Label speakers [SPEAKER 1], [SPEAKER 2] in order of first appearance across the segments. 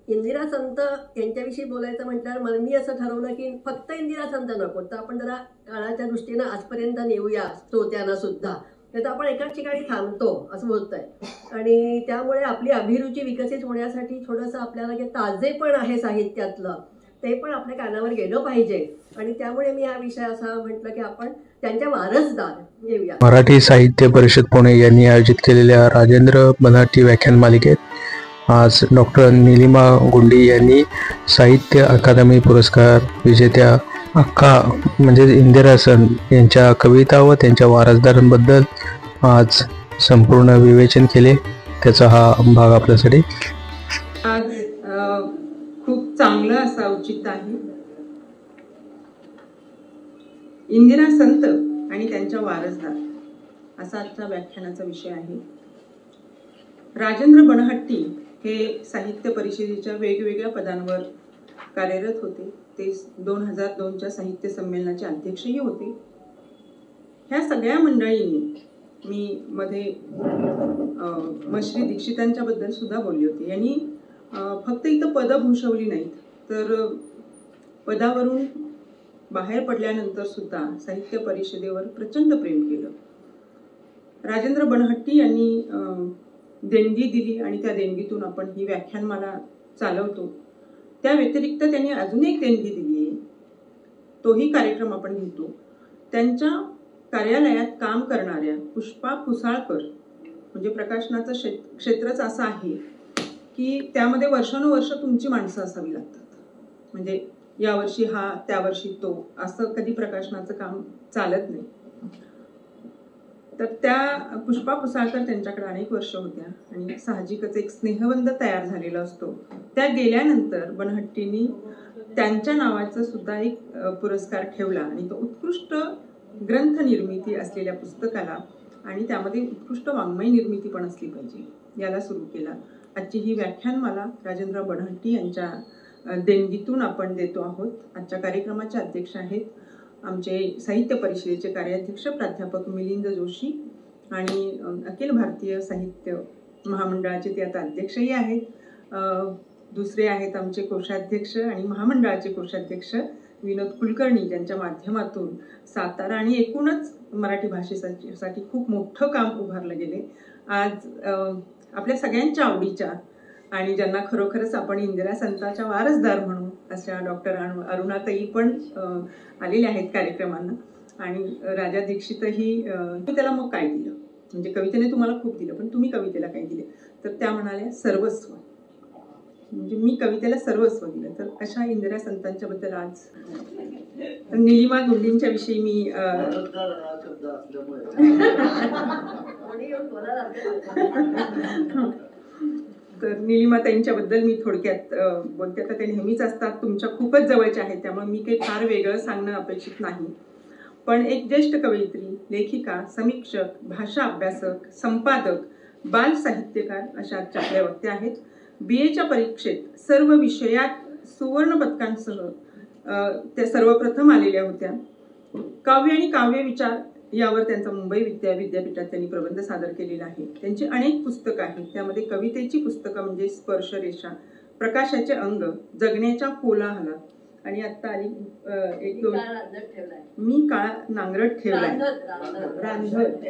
[SPEAKER 1] इंदिरा संत यांच्याविषयी बोलायचं म्हटल्यावर मी असं ठरवलं की फक्त इंदिरा संत नको, तर आपण जरा काळाच्या दृष्टीनं आजपर्यंत नेऊया श्रोत्यांना सुद्धा. तर आपण एकाच ठिकाणी थांबतो असं होत आहे. आणि त्यामुळे आपली अभिरुची विकसित होण्यासाठी थोडंसं आपल्याला जे ताजेपण आहे साहित्यातलं ते पण आपल्या कानावर गेलं पाहिजे. आणि त्यामुळे मी हा विषय असा म्हटलं की आपण त्यांच्या वारसदार घेऊया.
[SPEAKER 2] मराठी साहित्य परिषद पुणे यांनी आयोजित केलेल्या राजेंद्र बनाटी व्याख्यान मालिकेत आज डॉक्टर नीलिमा गुंडी यांनी साहित्य अकादमी पुरस्कार विजेत्या अक्का म्हणजे इंदिरा सन यांच्या कविता व त्यांच्या वारसदारांबद्दल आज संपूर्ण विवेचन केले. त्याचा हा भाग आपल्यासाठी
[SPEAKER 3] आज खूप चांगलं असं औचित्य आहे. इंदिरा संत आणि त्यांच्या वारसदार असा आजच्या व्याख्यानाचा विषय आहे. राजेंद्र बनहट्टी हे साहित्य परिषदेच्या वेगवेगळ्या पदांवर कार्यरत होते. ते 2002च्या साहित्य संमेलनाचे अध्यक्षही होते. ह्या सगळ्या मंडळींनी मी मध्ये मश्री दीक्षितांच्या बद्दल सुद्धा बोलली होती. यांनी फक्त इथं पदं भूषवली नाहीत, तर पदावरून बाहेर पडल्यानंतर सुद्धा साहित्य परिषदेवर प्रचंड प्रेम केलं. राजेंद्र बनहट्टी यांनी देणगी दिली आणि त्या देणगीतून आपण ही व्याख्यानमाला चालवतो. त्या व्यतिरिक्त त्यांनी अजून एक देणगी दिली आहे, तोही कार्यक्रम आपण घेतो. त्यांच्या कार्यालयात काम करणाऱ्या पुष्पा पुसाळकर, म्हणजे प्रकाशनाचं क्षेत्रच असं आहे की त्यामध्ये वर्षानुवर्ष तुमची माणसं असावी लागतात. म्हणजे यावर्षी हा त्यावर्षी तो असं कधी प्रकाशनाचं काम चालत नाही. तर त्या पुष्पा पुसाळकर त्यांच्याकडे अनेक वर्ष होत्या आणि साहजिकच एक स्नेहबंध तयार झालेला असतो. त्या गेल्यानंतर बनहट्टींनी त्यांच्या नावाचा सुद्धा एक पुरस्कार ठेवला आणि तो उत्कृष्ट ग्रंथ निर्मिती असलेल्या पुस्तकाला आणि त्यामध्ये उत्कृष्ट वाङ्मय निर्मिती पण असली पाहिजे याला सुरू केला. आजची ही व्याख्यानमाला राजेंद्र बनहट्टी यांच्या देणगीतून आपण देतो आहोत. आजच्या कार्यक्रमाचे अध्यक्ष आहेत आमचे साहित्य परिषदेचे कार्याध्यक्ष प्राध्यापक मिलिंद जोशी आणि अखिल भारतीय साहित्य महामंडळाचे ते आता अध्यक्षही आहेत. दुसरे आहेत आमचे कोषाध्यक्ष आणि महामंडळाचे कोषाध्यक्ष विनोद कुलकर्णी, ज्यांच्या माध्यमातून सातारा आणि एकूणच मराठी भाषेसाठी खूप मोठं काम उभारलं गेले. आज आपल्या सगळ्यांच्या आवडीच्या आणि ज्यांना खरोखरच आपण इंदिरा संतांच्या वारसदार म्हणू अशा डॉक्टर अरुणाताई पण आलेल्या आहेत कार्यक्रमांना. आणि राजा दीक्षितही त्याला मग काय दिलं, म्हणजे कवितेने तुम्हाला खूप दिलं पण तुम्ही कवितेला काय दिले, तर त्या म्हणाल्या सर्वस्व, म्हणजे मी कवितेला सर्वस्व दिलं. तर अशा इंदिरा संतांच्या बद्दल आज नीलिमा गुंडींच्या विषयी मी तर नीलिमाताईंच्याबद्दल मी थोडक्यात बोलते. तर ते नेहमीच असतात, तुमच्या खूपच जवळच्या आहेत, त्यामुळे मी काही फार वेगळं सांगणं अपेक्षित नाही. पण एक ज्येष्ठ कवयित्री, लेखिका, समीक्षक, भाषा अभ्यासक, संपादक, बाल साहित्यकार अशा आजच्या आपल्या वक्त्या आहेत. BAच्या परीक्षेत सर्व विषयात सुवर्ण पदकांसह त्या सर्वप्रथम आलेल्या होत्या. काव्य आणि काव्य विचार यावर त्यांचा मुंबई विद्यापीठात त्यांनी प्रबंध सादर केलेला आहे. त्यांची अनेक पुस्तकं आहेत. त्यामध्ये कवितेची पुस्तकं म्हणजे स्पर्शरेषा, प्रकाशाचे अंग, जगण्याच्या कोलाहलात आणि आता आली एक दोन मी काळा नांगरट ठेवलाय रांधत.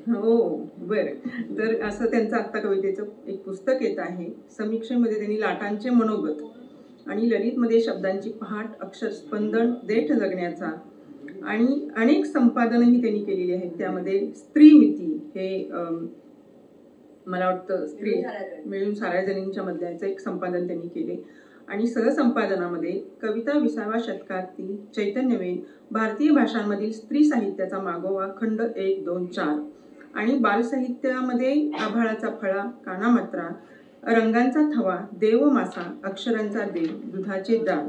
[SPEAKER 3] हो बरं. तर असं त्यांचं आत्ता कवितेचं एक पुस्तक येत आहे. समीक्षेमध्ये त्यांनी लाटांचे मनोगत आणि ललितमध्ये शब्दांची पहाट, अक्षरस्पंदन, देठ जगण्याचा आणि अनेक संपादनही त्यांनी केलेली आहेत. त्यामध्ये स्त्रीमिती हे मला वाटतं स्त्री मिळून साऱ्या जणींच्या मधल्याचं एक संपादन त्यांनी केले. आणि सहसंपादनामध्ये कविता 20व्या शतकातील चैतन्यवेन, भारतीय भाषांमधील स्त्री साहित्याचा मागोवा खंड 1, 2, 4 आणि बालसाहित्यामध्ये आभाळाचा फळा, कानामात्रा, रंगांचा थवा, देवमासा, अक्षरांचा देव, दुधाचे दार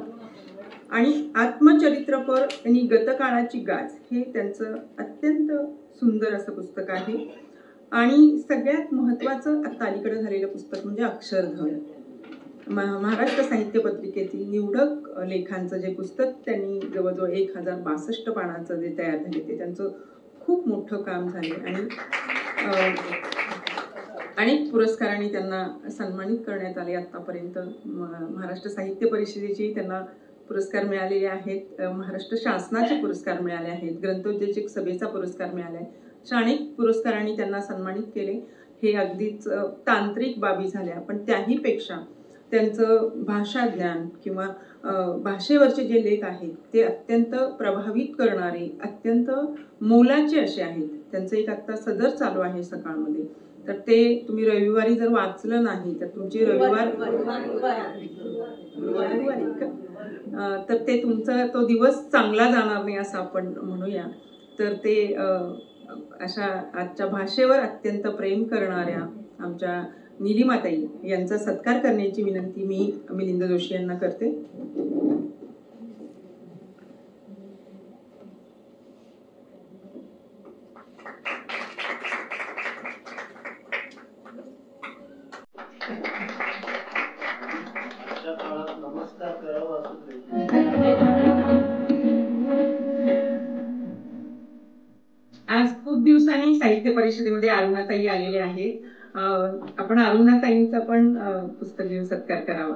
[SPEAKER 3] आणि आत्मचरित्रपर आणि गतकाळाची गाज हे त्यांचं अत्यंत सुंदर असं पुस्तक आहे. आणि सगळ्यात महत्त्वाचं आत्ता अलीकडे झालेलं पुस्तक म्हणजे अक्षरधन, महाराष्ट्र साहित्य पत्रिकेतील निवडक लेखांचं जे पुस्तक त्यांनी जवळजवळ 1062 पानाचं जे तयार झाले ते त्यांचं खूप मोठं काम झाले. अनेक पुरस्कारांनी त्यांना सन्मानित करण्यात आले. आत्तापर्यंत महाराष्ट्र साहित्य परिषदेचे त्यांना पुरस्कार मिळालेले आहेत, महाराष्ट्र शासनाचे पुरस्कार मिळाले आहेत, ग्रंथोत्तेजक सभेचा पुरस्कार मिळाला आहे. अशा अनेक पुरस्कारांनी त्यांना सन्मानित केले. हे अगदीच तांत्रिक बाबी झाल्या, पण त्याहीपेक्षा त्यांचं भाषा ज्ञान किंवा भाषेवरचे जे लेख आहेत ते अत्यंत प्रभावित करणारे, अत्यंत मोलाचे असे आहेत. त्यांचं एक आत्ता सदर चालू आहे सकाळमध्ये, तर ते तुम्ही रविवारी जर वाचलं नाही तर तुमचे तर ते तुमचा तो दिवस चांगला जाणार नाही असं आपण म्हणूया. तर ते अशा आजच्या भाषेवर अत्यंत प्रेम करणाऱ्या आमच्या निलिमाताई यांचा सत्कार करण्याची विनंती मी मिलिंद जोशी यांना करते. आज खूप दिवसांनी साहित्य परिषदेमध्ये अरुणाताई आलेले आहेत. आपण अरुणाताईंचा पण पुस्तक घेऊन सत्कार करावा.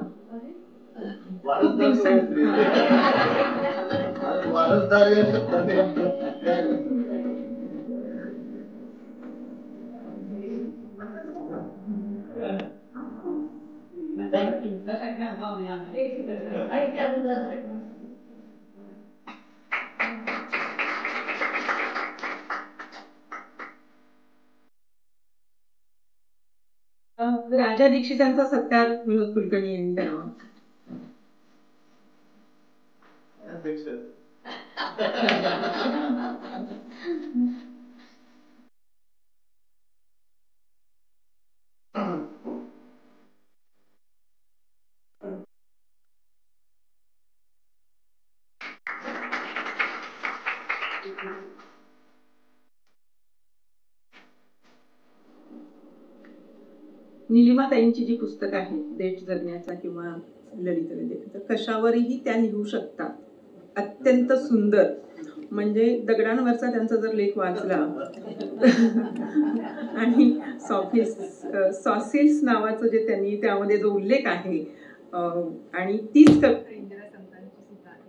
[SPEAKER 3] राजा दीक्षितांचा सत्कार विनोद कुलकर्णी यांनी करावा. निलिमाताईंची जी पुस्तकं आहेत, देश जगण्याचा किंवा ललित लेख, कशावरही त्या लिहू शकतात. अत्यंत सुंदर, म्हणजे दगडांवरचा त्यांचा जर लेख वाचला आणि सॉसिल्स नावाचं जे त्यांनी त्यामध्ये जो उल्लेख आहे आणि तीच कविता इंदिरा संतांची सुद्धा आहे.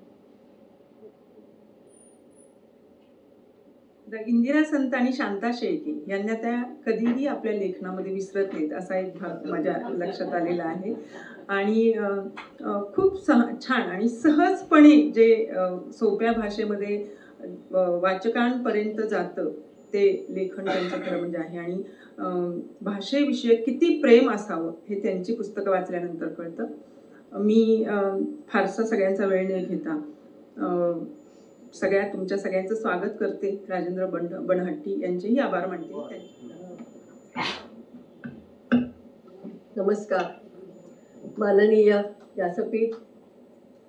[SPEAKER 3] इंदिरा संत आणि शांता शेळके यांना त्या कधीही आपल्या लेखनामध्ये विसरत नाहीत असा एक भाग माझ्या लक्षात आलेला आहे. आणि खूप छान आणि सहजपणे जे सोप्या भाषेमध्ये वाचकांपर्यंत जातं ते लेखन त्यांचं खरं म्हणजे आहे. आणि भाषेविषयी किती प्रेम असावं हे त्यांची पुस्तकं वाचल्यानंतर कळतं. मी फारसा सगळ्यांचा वेळ न घेता तुमच्या सगळ्यांचं स्वागत करते. राजेंद्र बनहट्टी यांचेही आभार मानते.
[SPEAKER 1] नमस्कार. माननीय व्यासपीठ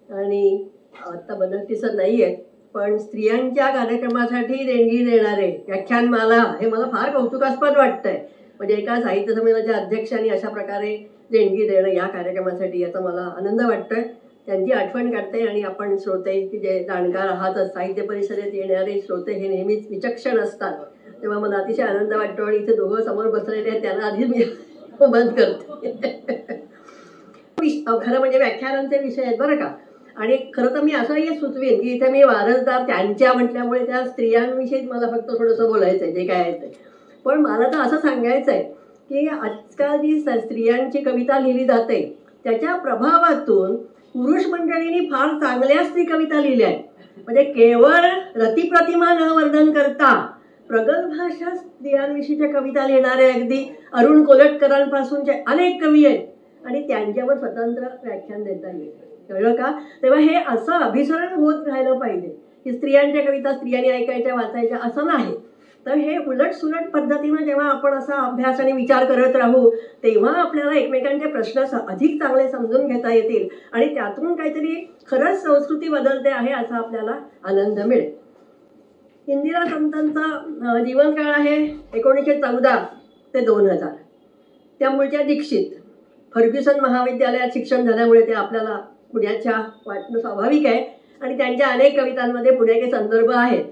[SPEAKER 1] आणि आता बनहट्टी सर नाही आहेत, पण स्त्रियांच्या कार्यक्रमासाठी देणगी देणारे व्याख्यानमाला हे मला फार कौतुकास्पद वाटतंय. म्हणजे एका साहित्य संमेलनाच्या अध्यक्षांनी अशा प्रकारे देणगी देणं या कार्यक्रमासाठी, याचा मला आनंद वाटतोय. त्यांची आठवण काढते. आणि आपण श्रोते की जे जाणकार आहातच, साहित्य परिषदेत येणारे श्रोते हे नेहमीच विचक्षण असतात, तेव्हा मला अतिशय आनंद वाटतो. आणि इथे दोघं समोर बसलेले आहेत त्यांना आधी मी बंद करते. खरं म्हणजे व्याख्यानांचे विषय आहेत बरं का. आणि खरं तर मी असंही सुचवेन की इथे मी वारसदार त्यांच्या म्हटल्यामुळे त्या स्त्रियांविषयीच मला फक्त थोडंसं बोलायचं आहे, जे काय आहे ते. पण मला तर असं सांगायचं आहे की आजकाल जी स्त्रियांची कविता लिहिली जाते त्याच्या प्रभावातून पुरुष मंडळींनी फार चांगल्या स्त्री कविता लिहिल्या आहेत. म्हणजे केवळ रतिप्रतिमा न वर्णन करता प्रगल्भ अशा स्त्रियांविषयीच्या कविता लिहिणारे अगदी अरुण कोलटकरांपासूनचे अनेक कवी आहेत आणि त्यांच्यावर स्वतंत्र व्याख्यान देता येईल. कळलं का? तेव्हा हे असं अभिसरण होत राहिलं पाहिजे की स्त्रियांच्या कविता स्त्रियांनी ऐकायच्या वाचायच्या असं नाही. तर हे उलट सुलट पद्धतीनं जेव्हा आपण असा अभ्यास आणि विचार करत राहू तेव्हा आपल्याला एकमेकांचे प्रश्न अधिक चांगले समजून घेता येतील आणि त्यातून काहीतरी खरंच संस्कृती बदलते आहे असा आपल्याला आनंद मिळेल. इंदिरा संतांचा जीवनकाळ आहे 1914 ते 2000. त्या मूळच्या दीक्षित. फर्ग्युसन महाविद्यालयात शिक्षण झाल्यामुळे ते आपल्याला पुण्याच्या वाटणं स्वाभाविक आहे आणि त्यांच्या अनेक कवितांमध्ये पुण्याचे संदर्भ आहेत.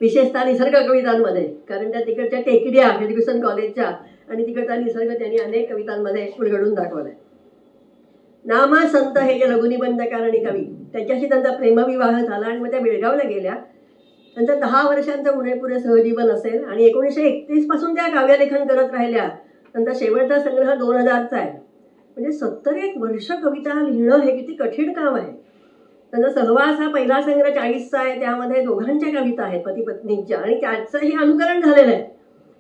[SPEAKER 1] विशेषतः निसर्ग कवितांमध्ये, कारण त्या तिकडच्या टेकड्या फर्ग्युसन कॉलेजच्या आणि तिकडचा निसर्ग त्यांनी अनेक कवितांमध्ये उलगडून दाखवलाय. नामा संत हे जे लघुनिबंधकार आणि कवी, त्याच्याशी त्यांचा प्रेमविवाह झाला आणि मग त्या बेळगावला गेल्या. त्यांचं 10 वर्षांचं पुणे सहजीवन असेल आणि 1931 पासून त्या काव्यलेखन करत राहिल्या. त्यांचा शेवटचा संग्रह 2000चा आहे. म्हणजे 71 वर्ष कविता लिहिणं हे किती कठीण काम आहे. त्यांचा सहवास हा पहिला संग्रह 40चा आहे, त्यामध्ये दोघांच्या कविता आहेत पती पत्नींच्या, आणि त्याचंही अनुकरण झालेलं आहे.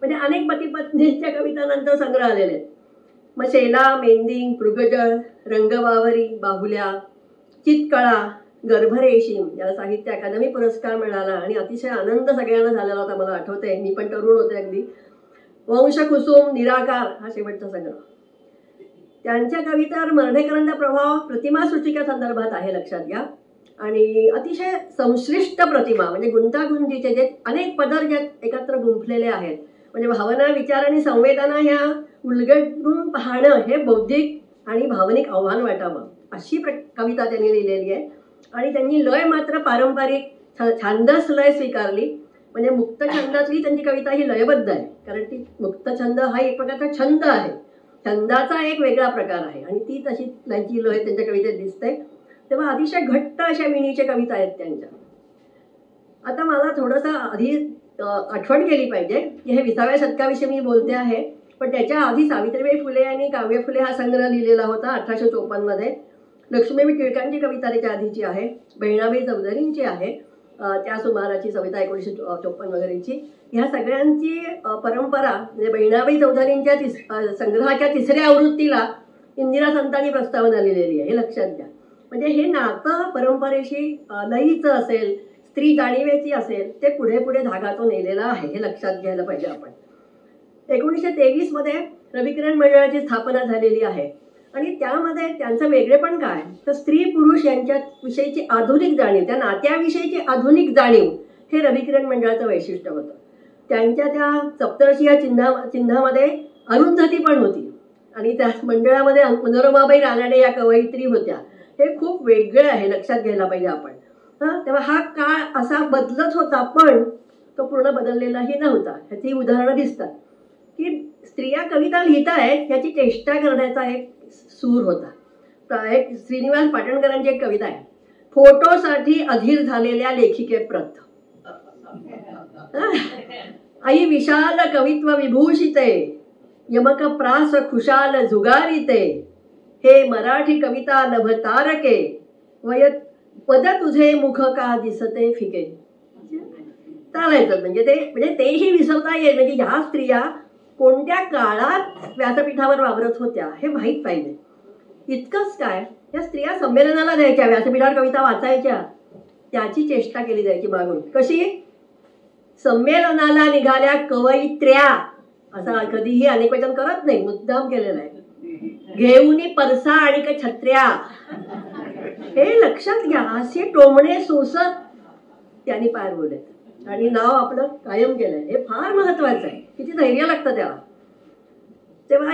[SPEAKER 1] म्हणजे अनेक पती पत्नींच्या कवितांनंतर संग्रह आलेले आहेत. मग शेला, मेंदी, मृगजळ, रंगवावरी, बाहुल्या, चितकळा, गर्भरेशीम याला साहित्य अकादमी पुरस्कार मिळाला आणि अतिशय आनंद सगळ्यांना झालेला होता. मला आठवतंय, मी पण तरुण होते अगदी. वंशकुसुम, निराकार हा शेवटचा संग्रह. त्यांच्या कवितांवर मर्ढेकरांचा प्रभाव प्रतिमा सूचिका संदर्भात आहे, लक्षात घ्या. आणि अतिशय संश्लिष्ट प्रतिमा, म्हणजे गुंतागुंतीचे जे अनेक पदर जे एकत्र गुंफलेले आहेत, म्हणजे भावना, विचार आणि संवेदना ह्या उलगडून पाहणं हे बौद्धिक आणि भावनिक आव्हान वाटावं अशी कविता त्यांनी लिहिलेली आहे. आणि त्यांनी लय मात्र पारंपरिक छांदस लय स्वीकारली. म्हणजे मुक्त छंदातली त्यांची कविता ही लयबद्ध आहे, कारण ती मुक्त छंद हा एक प्रकारचा छंद आहे, छंदाचा एक वेगळा प्रकार आहे, आणि ती तशी त्यांची लय त्यांच्या कवितेत दिसते. तेव्हा अतिशय घट्ट अशा विणीच्या कविता आहेत त्यांच्या. आता मला थोडंसं आधी आठवण केली पाहिजे की हे 20व्या शतकाविषयी मी बोलते आहे, पण त्याच्या आधी सावित्रीबाई फुले यांनी काव्य फुले हा संग्रह लिहिलेला होता 1854 मध्ये. लक्ष्मीबाई टिळकांची कविता त्याच्या आधीची आहे, बहिणाबाई चौधरींची आहे त्या सुमाराची कविता 1954 वगैरेची. ह्या सगळ्यांची परंपरा, म्हणजे बहिणाबाई चौधरींच्या संग्रहाच्या 3ऱ्या आवृत्तीला इंदिरा संतांनी प्रस्तावना लिहिलेली आहे, हे लक्षात घ्या. म्हणजे हे नातं परंपरेशी लईचं असेल, स्त्री जाणीवेची असेल, ते पुढे पुढे धागातून नेलेलं आहे, हे लक्षात घ्यायला पाहिजे आपण. 1923 मध्ये रविकिरण मंडळाची स्थापना झालेली आहे आणि त्यामध्ये त्यांचं वेगळेपण काय, तर स्त्री पुरुष यांच्या विषयीची आधुनिक जाणीव, त्या नात्याविषयीची आधुनिक जाणीव हे रविकिरण मंडळाचं वैशिष्ट्य होतं. त्यांच्या त्या सप्तर्षी या चिन्हामध्ये अरुंधती पण होती आणि त्या मंडळामध्ये मनोरमाबाई रानडे या कवयित्री होत्या. हे खूप वेगळं आहे, लक्षात घ्यायला पाहिजे आपण. तेव्हा हा काळ असा बदलत होता, पण तो पूर्ण बदललेलाही नव्हता. ह्याची उदाहरणं दिसतात की स्त्रिया कविता लिहित आहेत ह्याची चेष्टा करण्याचा एक सूर होता. एक श्रीनिवास पाटणकरांची एक कविता आहे, फोटोसाठी अधीर झालेल्या लेखिके प्रत. आई विशाल कवित्व विभूषिते, यमक प्रास खुशाल जुगारिते, हे मराठी कविता नभ तारके, वयत पद तुझे मुख का दिसते फिके. चालायचं म्हणजे तेही विसरता येईल. म्हणजे ह्या स्त्रिया कोणत्या काळात व्यासपीठावर वावरत होत्या हे माहीत पाहिजे. इतकंच काय, या स्त्रिया संमेलनाला द्यायच्या, व्यासपीठावर कविता वाचायच्या, त्याची चेष्टा केली जायची मागून. कशी? संमेलनाला निघाल्या कवयित्र्या, असं कधीही अनेकवचन करत नाही, मुद्दाम केलेलं आहे. घेऊनी परसा आणि छत्र्या, हे लक्षात घ्या. असे टोमणे सोसत त्यांनी पार बोलत आणि नाव आपलं कायम केलंय, हे फार महत्वाचं आहे. किती धैर्य लागतं त्याला. तेव्हा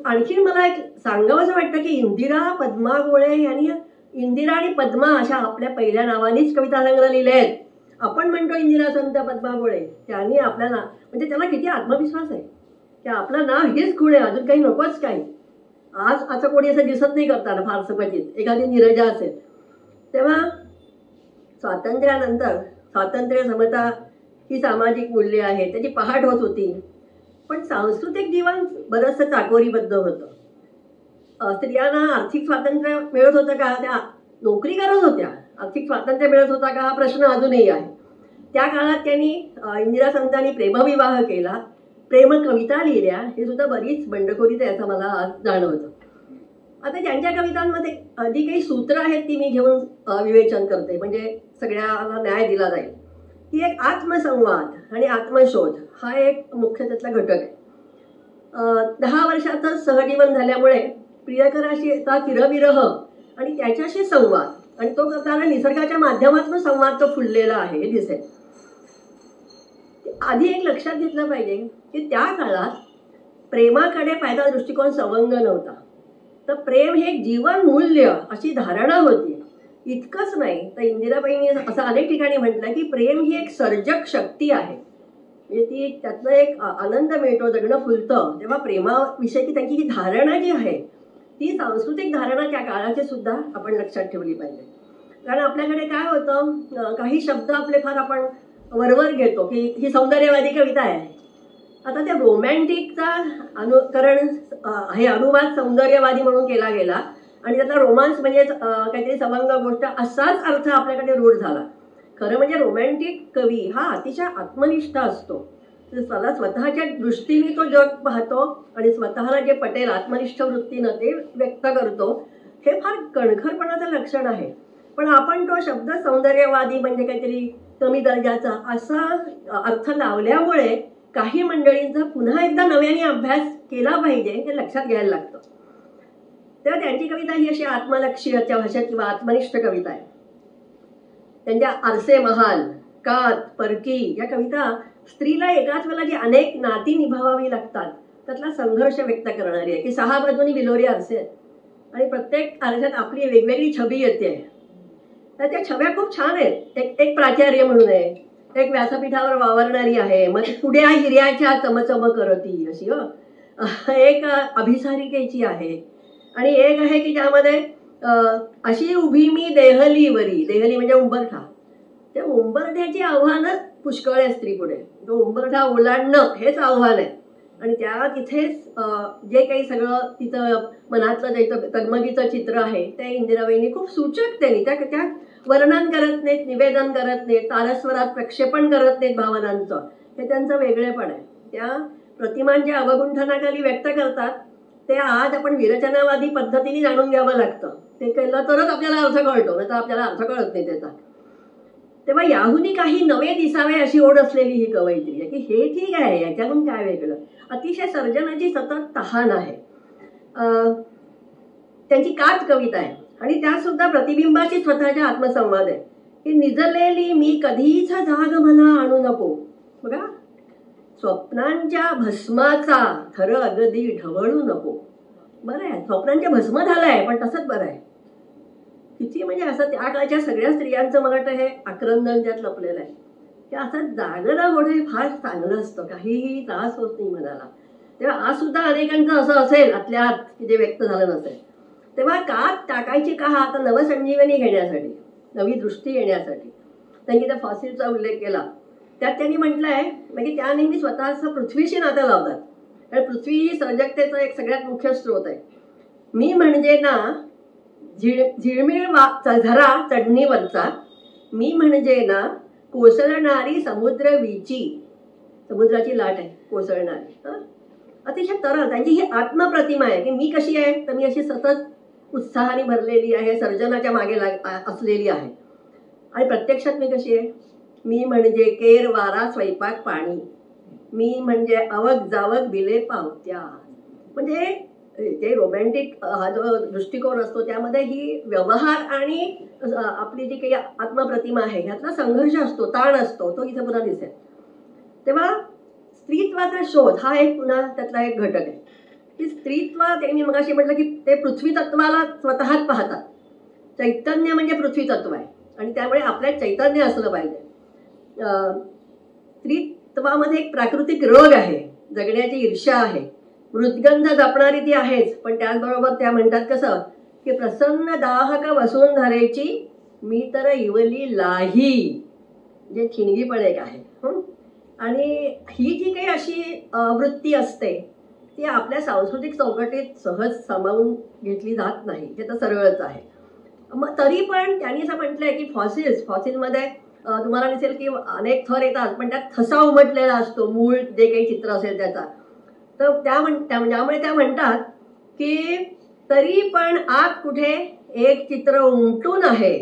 [SPEAKER 1] आणखी मला एक सांगावंसं वाटतं की इंदिरा पद्मा गोळे यांनी इंदिरा आणि पद्मा अशा आपल्या पहिल्या नावानेच कविता संग्रह लिहिले आहेत. आपण म्हणतो इंदिरा संत पद्मा गोळे, त्यांनी आपल्याला, म्हणजे त्याला किती आत्मविश्वास आहे की आपलं नाव हेच खूण आहे, अजून काही नकोच काही. आज असं कोणी असं दिसत नाही करताना फारसं क्वचित, एखादी निरजा असेल. तेव्हा स्वातंत्र्यानंतर स्वातंत्र्य, समता ही सामाजिक मूल्य आहेत, त्याची पहाट होत होती. पण सांस्कृतिक जीवन बरंचसं चाकोरीबद्ध होतं. स्त्रियांना आर्थिक स्वातंत्र्य मिळत होतं का? त्या नोकरी करत होत्या, आर्थिक स्वातंत्र्य मिळत होता का हा प्रश्न अजूनही आहे. त्या काळात त्यांनी इंदिरा संतांनी प्रेमविवाह केला, प्रेम कविता लिहिल्या, हे सुद्धा बरीच बंडखोरीच आहे असं मला आज जाणवतं. आता ज्यांच्या कवितांमध्ये जी काही सूत्र आहेत ती मी घेऊन विवेचन करते, म्हणजे सगळ्याला न्याय दिला जाईल. की एक आत्मसंवाद आणि आत्मशोध हा एक मुख्य त्यातला घटक आहे. 10 वर्षातच सहजीवन झाल्यामुळे प्रियकराशी चिरविरह आणि त्याच्याशी संवाद, आणि तो करताना निसर्गाच्या माध्यमातून संवाद तो फुललेला आहे हे दिसेल. आधी एक लक्षात घेतलं पाहिजे की त्या काळात प्रेमाकडे पाहिजे दृष्टिकोन सवंग नव्हता. तर प्रेम हे जीवन मूल्य अशी धारणा होती. इतकंच नाही तर इंदिराबाईंनी असं अनेक ठिकाणी म्हटलं की प्रेम ही एक सर्जक शक्ती आहे. म्हणजे ती त्यातनं एक आनंद मिळतो, जगणं फुलतं. तेव्हा प्रेमाविषयीची त्यांची ही धारणा जी आहे ती सांस्कृतिक धारणा त्या काळाची सुद्धा आपण लक्षात ठेवली पाहिजे. कारण आपल्याकडे काय होतं, काही शब्द आपले फार आपण वरवर घेतो की ही सौंदर्यवादी कविता आहे. आता त्या रोमॅन्टिकचा अनुकरण हे अनुवाद सौंदर्यवादी म्हणून केला गेला आणि त्याचा रोमांस म्हणजे काहीतरी सवंग गोष्ट असाच अर्थ आपल्याकडे रूढ झाला. खरं म्हणजे रोमॅन्टिक कवी हा अतिशय आत्मनिष्ठ असतो. त्याला स्वतःच्या दृष्टीने तो जग पाहतो आणि स्वतःला जे पटेल आत्मनिष्ठ वृत्तीनं ते व्यक्त करतो. हे फार कणखरपणाचं लक्षण आहे. पण आपण तो शब्द सौंदर्यवादी म्हणजे काहीतरी कमी दर्जाचा असा अर्थ लावल्यामुळे काही मंडळींचा पुन्हा एकदा नव्याने अभ्यास केला पाहिजे हे लक्षात घ्यायला लागतं. तेव्हा त्यांची कविता ही अशी आत्मलक्षीच्या भाषेत किंवा आत्मनिष्ठ कविता आहे. त्यांच्या आरसे महाल, कात, परकी या कविता स्त्रीला एकाच वेळेला जी अनेक नाती निभावावी लागतात त्यातला संघर्ष व्यक्त करणारी आहे की 6 बाजूनी बिलोरी आरसे आहेत आणि प्रत्येक आरशात आपली वेगवेगळी छबी येते. तर त्या छब्या खूप छान आहेत. एक प्राचार्य म्हणून आहे, एक व्यासपीठावर वावरणारी आहे, मग पुढे हिऱ्याच्या चमचम करती अशी, एक अभिसारिकेची आहे आणि एक आहे की ज्यामध्ये अशी उभी मी देहलीवरी, देहली म्हणजे उंबरठा. त्या उंबरठ्याची आव्हानं पुष्कळ आहे स्त्री पुढे. तो उंबरठा ओलांडणं हेच आव्हान आहे आणि त्या तिथेच जे काही सगळं तिचं मनातलं जे तगमगीचं चित्र आहे ते इंदिराबाईंनी खूप सूचक त्यांनी त्या वर्णन करत नाहीत, निवेदन करत नाहीत, तारस्वरात प्रक्षेपण करत नाहीत भावनांचं. हे त्यांचं वेगळेपण आहे. त्या प्रतिमांच्या अवगुंठनाखाली व्यक्त करतात ते आज आपण विरचनावादी पद्धतीने जाणून घ्यावं लागतं. ते केलं तरच आपल्याला अर्थ कळतो, नाही तर आपल्याला अर्थ कळत नाही त्याचा. तेव्हा याहूनही काही नवे दिसावे अशी ओढ असलेली ही कवयित्री आहे की हे ठीक आहे, याच्यातून काय वेगळं. अतिशय सर्जनाची सतत तहान आहे. त्यांची कात कविता आहे आणि त्यात सुद्धा प्रतिबिंबाची स्वतःच्या आत्मसंवाद आहे की निजलेली मी कधीच जाग मला आणू नको. बघा, स्वप्नांच्या भस्माचा थर अगदी ढवळू नको. बरं आहे, स्वप्नांचे भस्म झालंय पण तसंच बरं आहे. किती म्हणजे असं त्या काळच्या सगळ्या स्त्रियांचं मला वाटतं हे आक्रंदन त्यात लपलेलं आहे की असं जागरण होणं फार चांगलं असतं, काहीही त्रास होत नाही मनाला. तेव्हा आज सुद्धा अनेकांचं असं असेल आतल्या आत की जे व्यक्त झालं नसेल. तेव्हा कात टाकायची का आता नवसंजीवनी घेण्यासाठी, नवी दृष्टी येण्यासाठी. त्यांनी त्या फॉसिलचा उल्लेख केला. त्यात त्यांनी म्हटलंय म्हणजे त्या नेहमी स्वतःचं पृथ्वीशी नातं लावतात. कारण पृथ्वी ही सर्जकतेचा एक सगळ्यात मुख्य स्रोत आहे. मी म्हणजे ना झिळमिळ झरा चढणीवरचा, मी म्हणजे ना कोसळणारी समुद्र वीची, समुद्राची लाट आहे कोसळणारी. अतिशय तरल त्यांची ही आत्मप्रतिमा आहे की मी कशी आहे तर मी अशी सतत उत्साहाने भरलेली आहे, सर्जनाच्या मागे असलेली आहे. आणि प्रत्यक्षात मी कशी आहे, मी म्हणजे केर वारा स्वयंपाक पाणी, मी म्हणजे आवक जावक बिले पावत्या. म्हणजे जे रोमॅन्टिक हा जो दृष्टिकोन असतो त्यामध्ये ही व्यवहार आणि आपली जी काही आत्मप्रतिमा आहे ह्यातला संघर्ष असतो, ताण असतो, तो इथे पुन्हा दिसेल. तेव्हा स्त्रीत्वाचा शोध हा एक पुन्हा त्यातला एक घटक आहे की स्त्रीत्व त्यांनी मगाशी म्हटलं की ते पृथ्वी तत्वाला स्वतःच पाहतात. चैतन्य म्हणजे पृथ्वी तत्व आहे आणि त्यामुळे आपल्यात चैतन्य असलं पाहिजे. स्त्रीत्वामध्ये एक प्राकृतिक रोग आहे, जगण्याची ईर्ष्या आहे, मृदगंध जपणारी ती आहेच. पण त्याचबरोबर त्या म्हणतात कसं की प्रसन्न दाहक वसुंधरेची मी तर इवली लाही, जे ठिणगी पण एक आहे. आणि ही जी काही अशी वृत्ती असते ती आपल्या सांस्कृतिक चौकटीत सहज सामावून घेतली जात नाही, हे तर सरळच आहे. मग तरी पण त्यांनी असं म्हटलंय की फॉसिलमध्ये तुम्हाला दिसेल की अनेक थर येतात पण त्यात ठसा उमटलेला असतो, मूळ जे काही चित्र असेल त्याचा. तर त्यामुळे त्या म्हणतात की तरी पण आत कुठे एक चित्र उमटून आहे,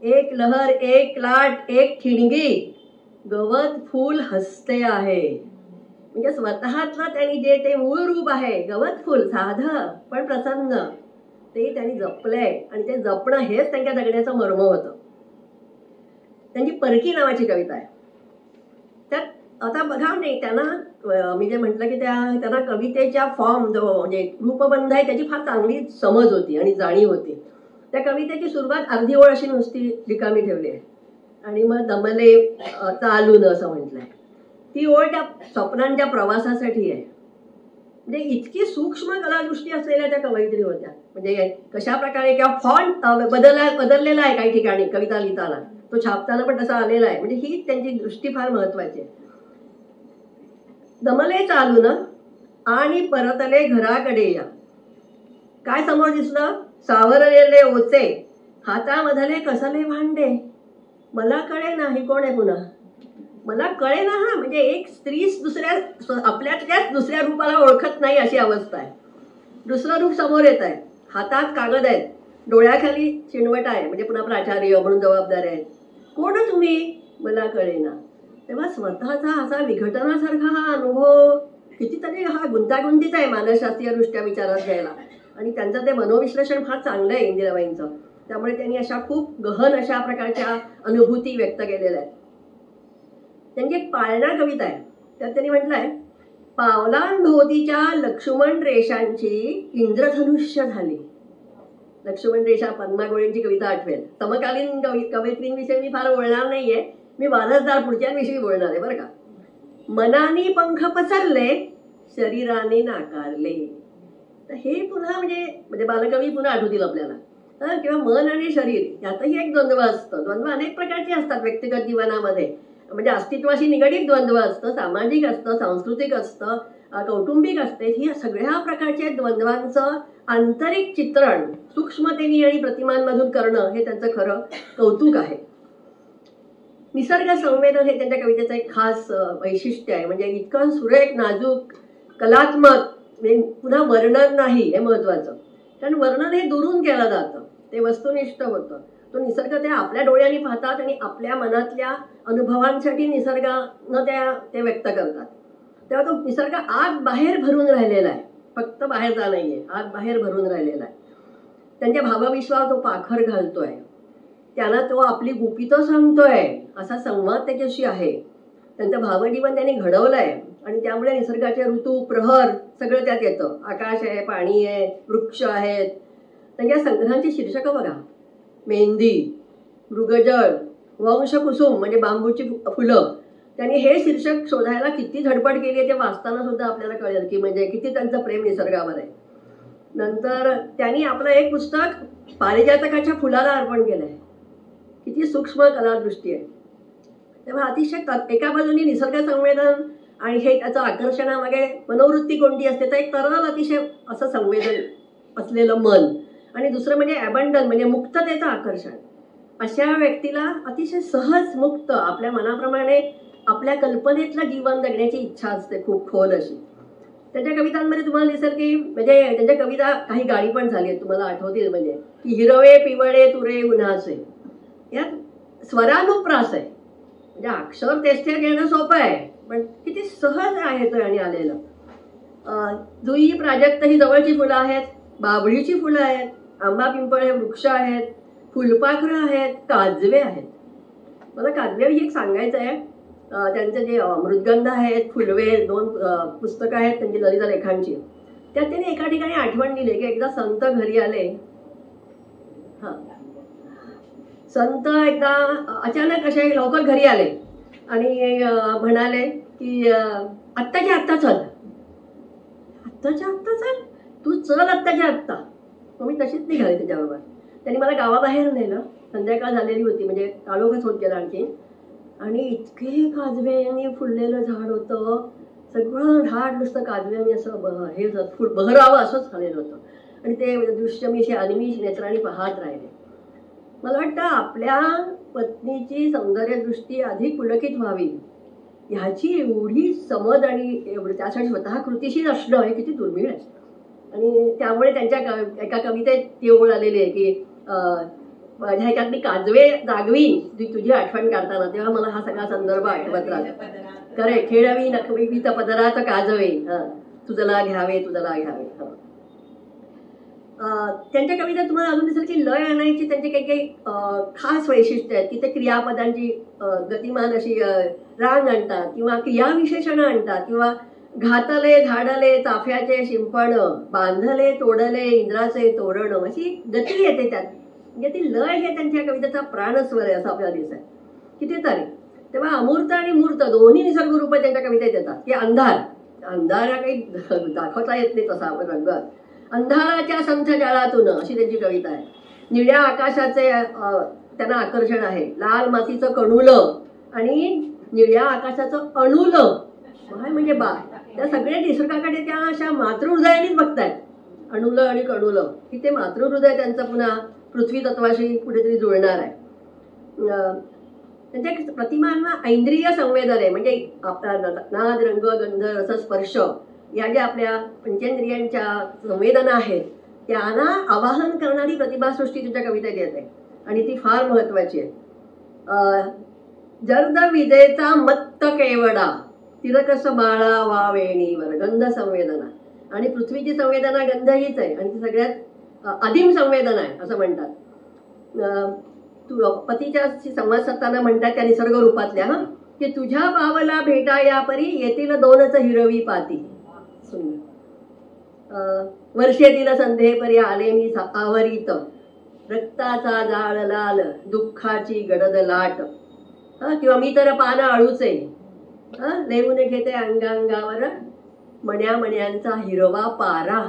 [SPEAKER 1] एक लहर, एक लाट, एक ठिणगी, गवत फूल हसते आहे. म्हणजे स्वतःतलं त्यांनी जे ते मूळ रूप आहे गवत फूल साधं पण प्रसन्न ते त्यांनी जपलंय आणि ते जपणं हेच त्यांच्या जगण्याचं मर्म होतं. त्यांची परकी नावाची कविता आहे. त्यात आता बघा नाही त्यांना मी जे म्हटलं की त्यांना कवितेच्या फॉर्म जो म्हणजे रूपबंध आहे त्याची फार चांगली समज होती आणि जाणीव होती. त्या कवितेची सुरुवात अर्धी ओळ अशी नुसती रिकामी ठेवली आहे आणि मग दमले चालून असं म्हटलंय. ती ओळ त्या स्वप्नांच्या प्रवासासाठी आहे. म्हणजे इतकी सूक्ष्म कलादृष्टी असलेल्या त्या कवयित्री होत्या. म्हणजे कशा प्रकारे किंवा फॉन्ट बदललेला आहे काही ठिकाणी कविता लिहिताना, तो छापताना पण तसा आलेला आहे. म्हणजे ही त्यांची दृष्टी फार महत्वाची आहे. दमले चालून आणि परतले घराकडे या. काय समोर दिसलं? सावरलेले ओचे, हातामधले कसले भांडे. मला कळे नाही कोण आहे पुन्हा. मला कळे ना. हा म्हणजे एक स्त्री आपल्यातल्याच दुसऱ्या रूपाला ओळखत नाही अशी अवस्था आहे. दुसरं रूप समोर येत आहे, हातात कागद आहेत, डोळ्याखाली चिणवट आहे, म्हणजे पुन्हा प्राचार्य म्हणून जबाबदार आहेत. कोण तुम्ही? मला कळेना. तेव्हा स्वतःचा असा विघटनासारखा हा अनुभव कितीतरी हा गुंतागुंतीचा आहे मानसशास्त्रीय दृष्ट्या विचारात घ्यायला. आणि त्यांचं ते मनोविश्लेषण फार चांगलं आहे इंदिराबाईंचं. त्यामुळे त्यांनी अशा खूप गहन अशा प्रकारच्या अनुभूती व्यक्त केलेल्या आहेत. त्यांची एक पाळणा कविता आहे, त्यात त्यांनी म्हटलंय, पावलांभोवतीच्या लक्ष्मण रेषांची इंद्रधनुष्य झाली. लक्ष्मण रेषा पद्मा गोळेंची कविता आठवेल. समकालीन कवयित्रींविषयी मी फार बोलणार नाहीये, मी वारसदार पुढच्यांविषयी बोलणार आहे बरं का. मनाने पंख पसरले, शरीराने नाकारले. तर हे पुन्हा म्हणजे बालकवी पुन्हा आठवतील आपल्याला. किंवा मन आणि शरीर यातही एक द्वंद्व असतं. द्वंद्व अनेक प्रकारचे असतात व्यक्तिगत जीवनामध्ये. म्हणजे अस्तित्वाशी निगडीत द्वंद्व असतं, सामाजिक असतं, सांस्कृतिक असतं, कौटुंबिक असते. ही सगळ्या प्रकारच्या द्वंद्वांचं आंतरिक चित्रण सूक्ष्मतेने आणि प्रतिमांमधून करणं हे त्यांचं खरं कौतुक आहे. निसर्ग संवेदन हे त्यांच्या कवितेचं एक खास वैशिष्ट्य आहे. म्हणजे इतकं सुरेख, नाजूक, कलात्मक, पुन्हा वर्णन नाही हे महत्वाचं. कारण वर्णन हे दुरून केलं जातं, ते वस्तुनिष्ठ होतं. तो निसर्ग ते आपल्या डोळ्यांनी पाहतात आणि आपल्या मनातल्या अनुभवांसाठी निसर्गानं ते व्यक्त करतात. तेव्हा तो निसर्ग आत बाहेर भरून राहिलेला आहे, फक्त बाहेरचा नाहीये, आत बाहेर भरून राहिलेला आहे. त्यांच्या भावविश्वावर तो पाखर घालतोय, त्याला तो आपली गुपितं सांगतोय, असा संवाद त्याच्याशी आहे. त्यांचं भावजीवन त्यांनी घडवलंय आणि त्यामुळे निसर्गाचे ऋतू, प्रहर सगळं त्यात येतं. आकाश आहे, पाणी आहे, वृक्ष आहेत. त्यांच्या संग्रहांची शीर्षकं बघा, मेहंदी, मृगजळ, वंशकुसुम म्हणजे बांबूची फुलं. त्यांनी हे शीर्षक शोधायला किती धडपड केली आहे ते वाचताना सुद्धा आपल्याला कळेल की म्हणजे किती त्यांचं प्रेम निसर्गावर आहे. नंतर त्यांनी आपलं एक पुस्तक पारिजातकाच्या फुलाला अर्पण केलंय. किती सूक्ष्म कलादृष्टी आहे. तेव्हा अतिशय एका बाजूने निसर्ग संवेदन आणि हे त्याचं आकर्षणामागे मनोवृत्ती कोणती असते तर एक तरल अतिशय असं संवेदन असलेलं मन, आणि दुसरं म्हणजे ॲबंडन म्हणजे मुक्ततेचं आकर्षण. अशा व्यक्तीला अतिशय सहज मुक्त आपल्या मनाप्रमाणे आपल्या कल्पनेतलं जीवन जगण्याची इच्छा असते खूप खोल अशी. त्याच्या कवितांमध्ये तुम्हाला दिसेल की म्हणजे त्यांच्या कविता काही गाणी पण झाली आहेत, तुम्हाला आठवतील. म्हणजे की हिरवे पिवळे तुरे उन्हाचे, यात स्वरानुप्रास आहे. म्हणजे अक्षर तेच घेणं सोपं आहे पण किती सहज आहे तो आणि आलेलं. जुई प्राजक्त ही जवळची फुलं आहेत, बाभळीची फुलं आहेत, आंबा पिंपळ हे वृक्ष आहेत, फुलपाखरं आहेत, काजवे आहेत. मला काजव्याविषयी एक सांगायचं आहे. त्यांचे जे मृदगंध आहेत, फुलवे, 2 पुस्तकं आहेत त्यांची ललित लेखांची. त्यात त्यांनी एका ठिकाणी आठवण दिली की एकदा संत घरी आले. संत एकदा अचानक असे लवकर घरी आले आणि म्हणाले की आत्ताच्या आत्ता चल. आत्ताच्या आत्ता चल, तू चल आत्ताच्या आत्ता. मग मी तशीच निघाले त्याच्याबरोबर. त्यांनी मला गावाबाहेर नेलं. संध्याकाळ झालेली होती, म्हणजे काळोखच होत गेला आणखी. आणि इतके काजव्यांनी फुललेलं झाड होतं, सगळं झाड नुसतं काजव्यांनी असं हे बहरावं असंच झालेलं होतं. आणि ते दृश्य मी अनिमिष नेत्रांनी पाहत राहिले. मला वाटतं आपल्या पत्नीची सौंदर्यदृष्टी अधिक पुलकित व्हावी ह्याची एवढी समज आणि त्यासाठी स्वतः कृतीशील असणं हे किती दुर्मिळ आहे. आणि त्यामुळे त्यांच्या एका कवितेत ती ओळ आलेली आहे की माझ्या ह्याच्यात मी काजवे जागवीन तुझी आठवण काढताना, तेव्हा मला हा सगळा संदर्भ आठवत राहतो. खरे खेळवी नखवी तर पदरात काजवे, तुझला घ्यावे तुझला घ्यावे. त्यांच्या कवितेत तुम्हाला अजून दिसेल की लय आणायची त्यांची काही काही खास वैशिष्ट्य आहेत की ते क्रियापदांची गतिमान अशी रांग आणतात किंवा क्रियाविशेषणं आणतात किंवा घातले झाडले चाफ्याचे शिंपण, बांधले तोडले इंद्राचे तोरण, अशी गती येते त्यात. म्हणजे ती लय हे त्यांच्या कवितेचा प्राणस्वर आहे असं आपल्याला दिसत आहे कितीतरी. तेव्हा अमूर्त आणि मूर्त दोन्ही निसर्ग रूप त्यांच्या कवितेत येतात की अंधार काही दाखवता येत नाही तसा रंग. अंधाराच्या संथ जाळातून अशी त्यांची कविता आहे. निळ्या आकाशाचे त्यांना आकर्षण आहे. लाल मातीचं कणुलं आणि निळ्या आकाशाचं अणुलं म्हणजे त्या सगळ्या निसर्गाकडे त्या अशा मातृहृदयानेच बघतायत. अणुलं आणि कणुलं की ते मातृहृदय त्यांचं पुन्हा पृथ्वी तत्वाशी कुठेतरी जुळणार आहे. त्यांच्या प्रतिमांना ऐंद्रिय संवेदन आहे. म्हणजे आपला नाद रंग गंध रस स्पर्श या ज्या आपल्या पंचेंद्रियांच्या संवेदना आहेत त्यांना आवाहन करणारी प्रतिभासृष्टी तुझ्या कवितेत येते आणि ती फार महत्वाची आहे. जर्द विजेचा मत्त केवडा तिरकस बाळा वा वेणीवर गंध संवेदना आणि पृथ्वीची संवेदना गंध हीच आहे आणि ती सगळ्यात आदिम संवेदना आहे असं म्हणतात. पतीच्या संवाद साधताना म्हणतात त्या निसर्ग रूपातल्या की तुझ्या बावला भेटा या परी येतील दोनच हिरवी पाती. वर्षेतील संधे परी आले मी आवरीत रक्ताचा जाळ लाल दुःखाची गडद लाट. किंवा मी तर पानं अळूचे लेवून घेते अंगांगावर मण्या मण्यांचा हिरवा पारा.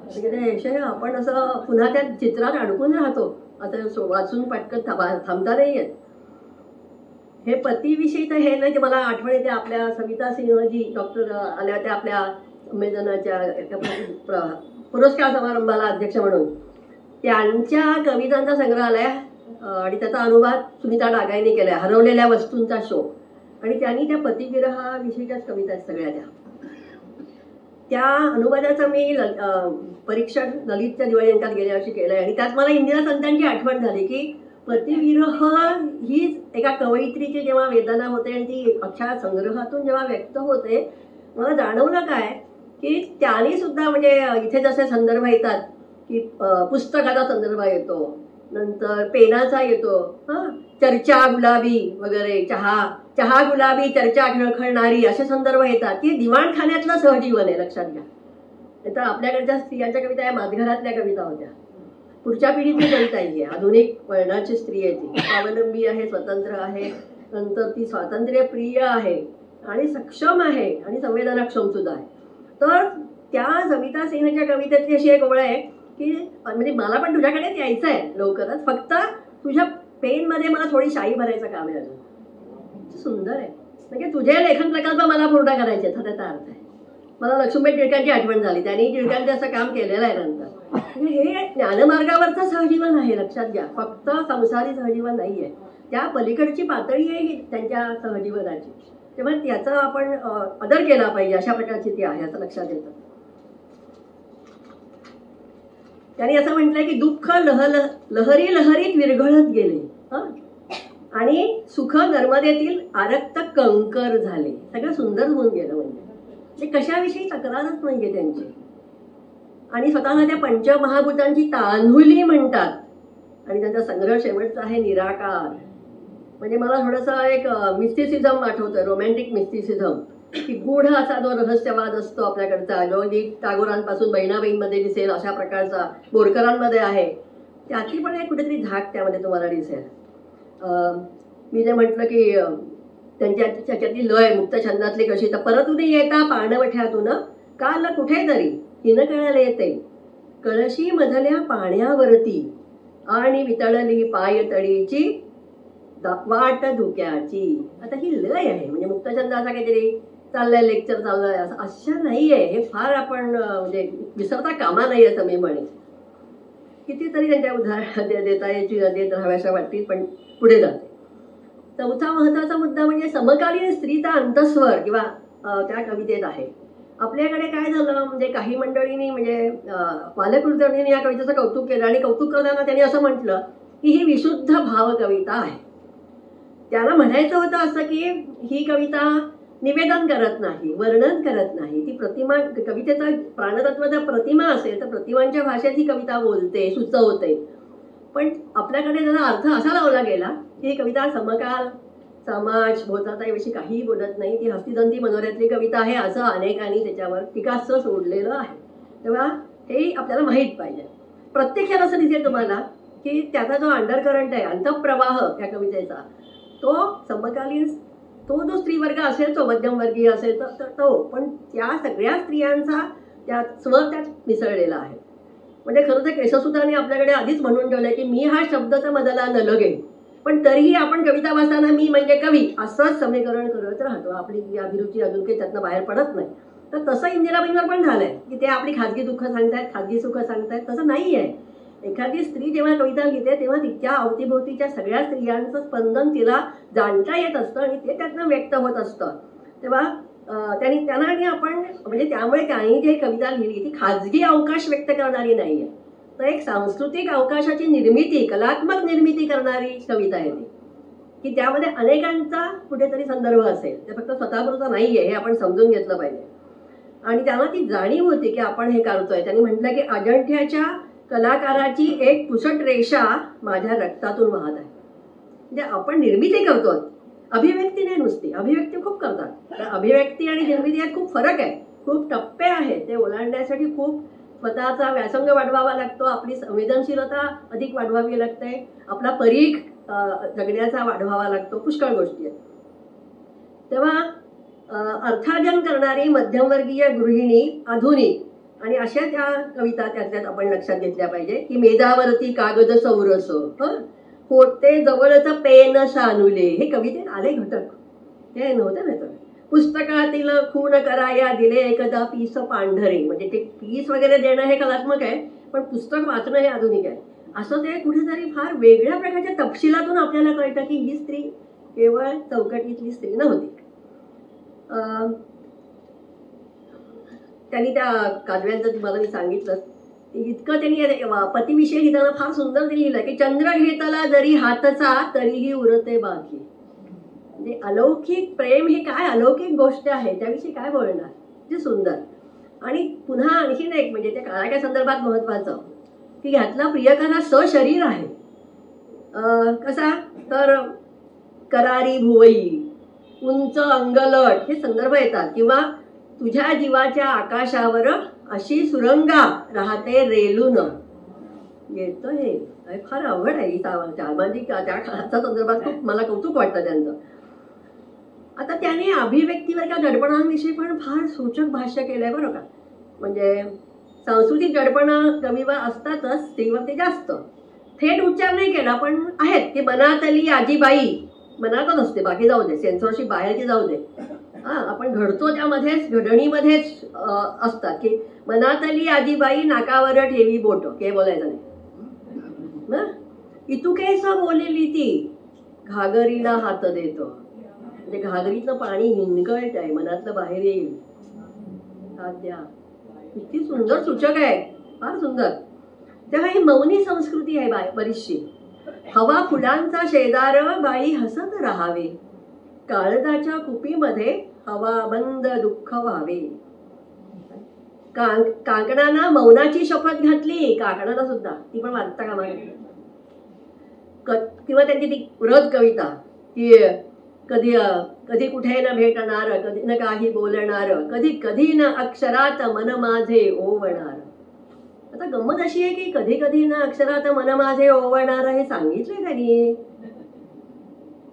[SPEAKER 1] म्हणजे आपण असं पुन्हा त्या चित्रात अडकून राहतो. आता वाचून पटकन थांबता नाही येत. हे पतीविषयी तर हे नाही. मला आठवण येते आपल्या सविता सिंहजी डॉक्टर आल्या त्या आपल्या संमेलनाच्या पुरस्कार समारंभाला अध्यक्ष म्हणून. त्यांच्या कवितांचा संग्रहालय आणि त्याचा अनुवाद सुनीता डागाईने केलाय हरवलेल्या वस्तूंचा शोध. आणि त्यांनी त्या पतिविरहाविषयीच्याच कविता आहेत सगळ्या त्या अनुवादाचं मी परीक्षण ललितच्या दिवाळी अंकात गेल्या वर्षी केलंय आणि त्यात मला इंदिरा संतांची आठवण झाली की पतिविरह ही एका कवयित्रीची जेव्हा वेदना होते आणि ती अख्ख्या संग्रहातून जेव्हा व्यक्त होते मला जाणवलं काय की त्यांनी सुद्धा म्हणजे इथे जसे संदर्भ येतात की पुस्तकाचा संदर्भ येतो नंतर पेनाचा येतो चर्चा गुलाबी वगैरे चहा गुलाबी चर्चा खळखळणारी असे संदर्भ येतात की दिवाणखान्यातलं सहजीवन आहे लक्षात घ्या. तर आपल्याकडच्या स्त्रियांच्या कविता या माझघरातल्या कविता होत्या. पुढच्या पिढीतली कविता ही आहे. आधुनिक वळणाची स्त्री आहे ती स्वावलंबी आहे स्वतंत्र आहे नंतर ती स्वातंत्र्यप्रिय आहे आणि सक्षम आहे आणि संवेदनाक्षम सुद्धा आहे. तर त्या सविता सिंहच्या कवितेतली अशी एक ओळ आहे की म्हणजे मला पण तुझ्याकडे यायचं आहे लवकरच फक्त तुझ्या पेनमध्ये मला थोडी शाई भरायचं काम आहे. अजून सुंदर आहे म्हणजे तुझे लेखन प्रकल्प मला पूर्ण करायचे त्याचा अर्थ आहे. मला लक्ष्मीबाई टिळकांची आठवण झाली. त्यांनी टिळकांचं असं काम केलेलं आहे नंतर. हे ज्ञानमार्गावरचं सहजीवन आहे लक्षात घ्या. फक्त संसारी सहजीवन नाही आहे. त्या पलीकडची पातळी आहे ही त्यांच्या सहजीवनाची. तेव्हा त्याचा आपण आदर केला पाहिजे अशा प्रकारची ती आहे असं लक्षात येतं. त्यांनी असं म्हटलंय की दुःख लहरी लहरीत विरघळत गेले आणि सुख नर्मदेतील आरक्त कंकर झाले. सगळं सुंदर होऊन गेलं. म्हणजे कशाविषयी तक्रारच नाहीये त्यांची. आणि स्वतःला त्या पंचमहाभूतांची तान्हुली म्हणतात आणि त्यांचा संग्रह शेवटचा आहे निराकार. म्हणजे मला थोडंसं एक मिस्टिसिझम आठवतं रोमॅन्टिक मिस्टिसिझम की गूढ असा जो रहस्यवाद असतो आपल्याकडचा जो टागोरांपासून बहिणाबाईंमध्ये दिसेल अशा प्रकारचा बोरकरांमध्ये आहे त्याची पण एक कुठेतरी झाक त्यामध्ये तुम्हाला दिसेल. मी जे म्हटलं की त्याच्यातली लय मुक्त छंदातली कशी तर परतून येता पाणवठ्यातून काल कुठेतरी हिन कळायला येते कळशी मधल्या पाण्यावरती आणि वितळली पायतळीची वाट धुक्याची. आता ही लय आहे म्हणजे मुक्तछंद असा काहीतरी चाललाय लेक्चर चाललंय असं अशा नाहीये. हे फार आपण म्हणजे विसरता कामा नाही असं मी म्हणेन. कितीतरी त्यांच्या उदाहरण देता याची देत राहाव्याशा वाटतील पण पुढे जाते. चौथा महत्वाचा मुद्दा म्हणजे समकालीन स्त्रीचा अंतस्वर किंवा त्या कवितेत आहे. आपल्याकडे काय झालं म्हणजे काही मंडळींनी म्हणजे बालकुलकर्णींनी या कवितेचं कौतुक केलं आणि कौतुक करताना त्यांनी असं म्हटलं की ही विशुद्ध भाव कविता आहे. त्याला म्हणायचं होतं असं की ही कविता निवेदन करत नाही वर्णन करत नाही. ती प्रतिमा कवितेचा प्राणतत्वाचा प्रतिमा असेल तर प्रतिमांच्या भाषेत ही कविता बोलते सुचवते. पण आपल्याकडे जरा अर्थ असा लावला गेला की ही कविता समकाल समाज भोवताचा काहीही बोलत नाही. ती हस्तिदंती मनोऱ्यातली कविता आहे असं अनेकांनी त्याच्यावर टीकास्त्र सोडलेलं आहे. तेव्हा हे आपल्याला माहीत पाहिजे. प्रत्यक्षात असं दिसेल तुम्हाला की त्याचा जो अंडरकरंट आहे, अंतःप्रवाह या कवितेचा, तो समकालीन, तो जो स्त्रीवर्ग असेल, तो मध्यमवर्गीय असेल तर तो, पण त्या सगळ्या स्त्रियांचा त्यात स्वर त्यात मिसळलेला आहे. म्हणजे खरं तर केशवसुताने आपल्याकडे आधीच म्हणून ठेवलंय की मी हा शब्द तर मदला न लगे, पण तरीही आपण कविता वाचताना मी म्हणजे कवी असंच समीकरण करत राहतो. आपली अभिरुची अजून काही त्यातनं बाहेर पडत नाही. तर तसं इंदिराबाईंवर पण झालंय की ते आपली खाजगी दुःख सांगतायत, खाजगी सुख सांगतायत. तसं नाही आहे. एखादी स्त्री जेव्हा कविता लिहिते तेव्हा तिच्या अवतीभोवतीच्या सगळ्या स्त्रियांचं स्पंदन तिला जाणता येत असतं आणि ते त्यातनं व्यक्त होत असतं. तेव्हा त्यांना आणि आपण म्हणजे त्यामुळे त्यांनी जी कविता लिहिली ती खाजगी अवकाश व्यक्त करणारी नाहीये, तर एक सांस्कृतिक अवकाशाची निर्मिती, कलात्मक निर्मिती करणारी कविता आहे ती, की त्यामध्ये अनेकांचा कुठेतरी संदर्भ असेल. ते फक्त स्वतःपुरता नाहीये, हे आपण समजून घेतलं पाहिजे. आणि त्यांना ती जाणीव होती की आपण हे करतोय. त्यांनी म्हटलं की अजंठ्याच्या कलाकाराची एक पुसट रेषा माझ्या रक्तातून वाहत आहे. म्हणजे आपण निर्मिती करतो, अभिव्यक्ती नाही नुसती. अभिव्यक्ती खूप करतात, तर अभिव्यक्ती आणि निर्मिती यात खूप फरक आहे, खूप टप्पे आहेत. ते ओलांडण्यासाठी खूप स्वतःचा व्यासंग वाढवावा लागतो, आपली संवेदनशीलता अधिक वाढवावी लागते, आपला परीघ जगण्याचा वाढवावा लागतो, पुष्कळ गोष्टी आहेत. तेव्हा अर्थार्जन करणारी मध्यमवर्गीय गृहिणी, आधुनिक आणि अशा त्या कविता त्यातल्यात आपण लक्षात घेतल्या पाहिजे की मेधावरती कागद सौरस, होते जवळच पेन शानुले, हे कवितेत आले घटक, हे नव्हतं नाही तर. पुस्तकातील खून कराया दिले एकदा पीस पांढरे, म्हणजे ते पीस वगैरे देणं हे कलात्मक आहे, पण पुस्तक वाचणं हे आधुनिक आहे. असं ते कुठेतरी फार वेगळ्या प्रकारच्या तपशिलातून आपल्याला कळतं की ही स्त्री केवळ चौकटीतली स्त्री नव्हती. त्यांनी त्या काजव्यांचं मला मी सांगितलं इतकं, त्यांनी पतीविषयी लिहिताना फार सुंदर ते लिहिलं की चंद्र घेतला जरी हातचा तरीही उरते बाकी. म्हणजे अलौकिक प्रेम ही काय अलौकिक गोष्ट आहे, त्याविषयी काय बोलणार, जे सुंदर. आणि पुन्हा आणखीन एक म्हणजे त्या काळाच्या संदर्भात महत्वाचं की ह्यातला प्रियकरा सशरीर आहे. कसा तर करारी भुवई, उंच अंगलट हे संदर्भ येतात, किंवा तुझ्या जीवाच्या आकाशावर अशी सुरंगा राहते रेलून, येतं हे फार अवघड आहे. सामाजिक त्या काळाच्या संदर्भात खूप मला कौतुक वाटतं त्यांचं. आता त्याने अभिव्यक्तीवर त्या दडपणांविषयी पण फार सूचक भाष्य केलंय बरं का. म्हणजे सांस्कृतिक दडपणं कवीवर असतातच, स्त्रीवरती जास्त. थेट उच्चार नाही केला पण आहेत की मनातली आजीबाई, मनातच असते, बाकी जाऊ दे, सेन्सॉरशिप बाहेरची जाऊ दे. आपण घडतो त्यामध्येच, घडणीमध्येच असतात की मनातली आजीबाई नाकावर ठेवी बोट, हे बोलायचं नाही. इतुकेस बोलेली ती घागरीला हात देतो, म्हणजे घागरीतलं पाणी हिंगट आहे, मनातलं बाहेर येईल, हात द्या. किती सुंदर सूचक आहे, फार सुंदर. तेव्हा ही मौनी संस्कृती आहे बरीचशी. हवा फुलांचा शेजार बाई हसत राहावे, काळजाच्या कुपीमध्ये हवा बंद दुःख व्हावे. काकणानं मौनाची शपथ घातली, काकणाला सुद्धा, ती पण वाचता कामा किंवा त्यांची ती व्रत कविता की कधी कधी कुठे न भेटणार, कधी न काही बोलणार, कधी कधी न अक्षरात मन माझे ओवणार. आता गंमत अशी आहे की कधी कधी ना अक्षरात मन माझे ओवणार हे सांगितलंय त्यांनी.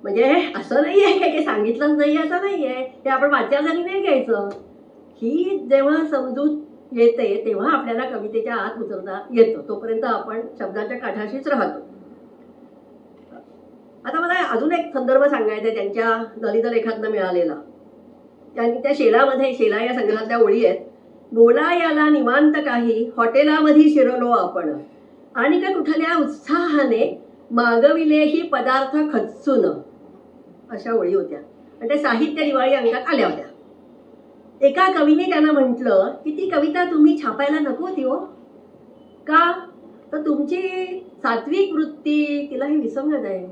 [SPEAKER 1] म्हणजे असं नाही आहे की सांगितलंच नाही असं नाही आहे, हे आपण वाच्यासाठी नाही घ्यायचं. ही जेव्हा समजूत येते तेव्हा आपल्याला कवितेच्या आत उतरता येतं, तोपर्यंत आपण शब्दाच्या काठाशीच राहतो. आता मला अजून एक संदर्भ सांगायचा आहे त्यांच्या दलित लेखातनं मिळालेला. त्यांनी त्या शेलामध्ये, शेला या संग्रहातल्या ओळी आहेत. बोला याला निवांत काही, हॉटेलामध्ये शिरलो आपण, आणि का कुठल्या उत्साहाने मागविले ही पदार्थ खचून, अशा ओळी होत्या. आणि त्या साहित्य दिवाळी अंकात आल्या होत्या. एका कवीने त्यांना म्हटलं की ती कविता तुम्ही छापायला नको होती हो, का तर तुमची सात्विक वृत्ती तिला हे विसंगत आहे.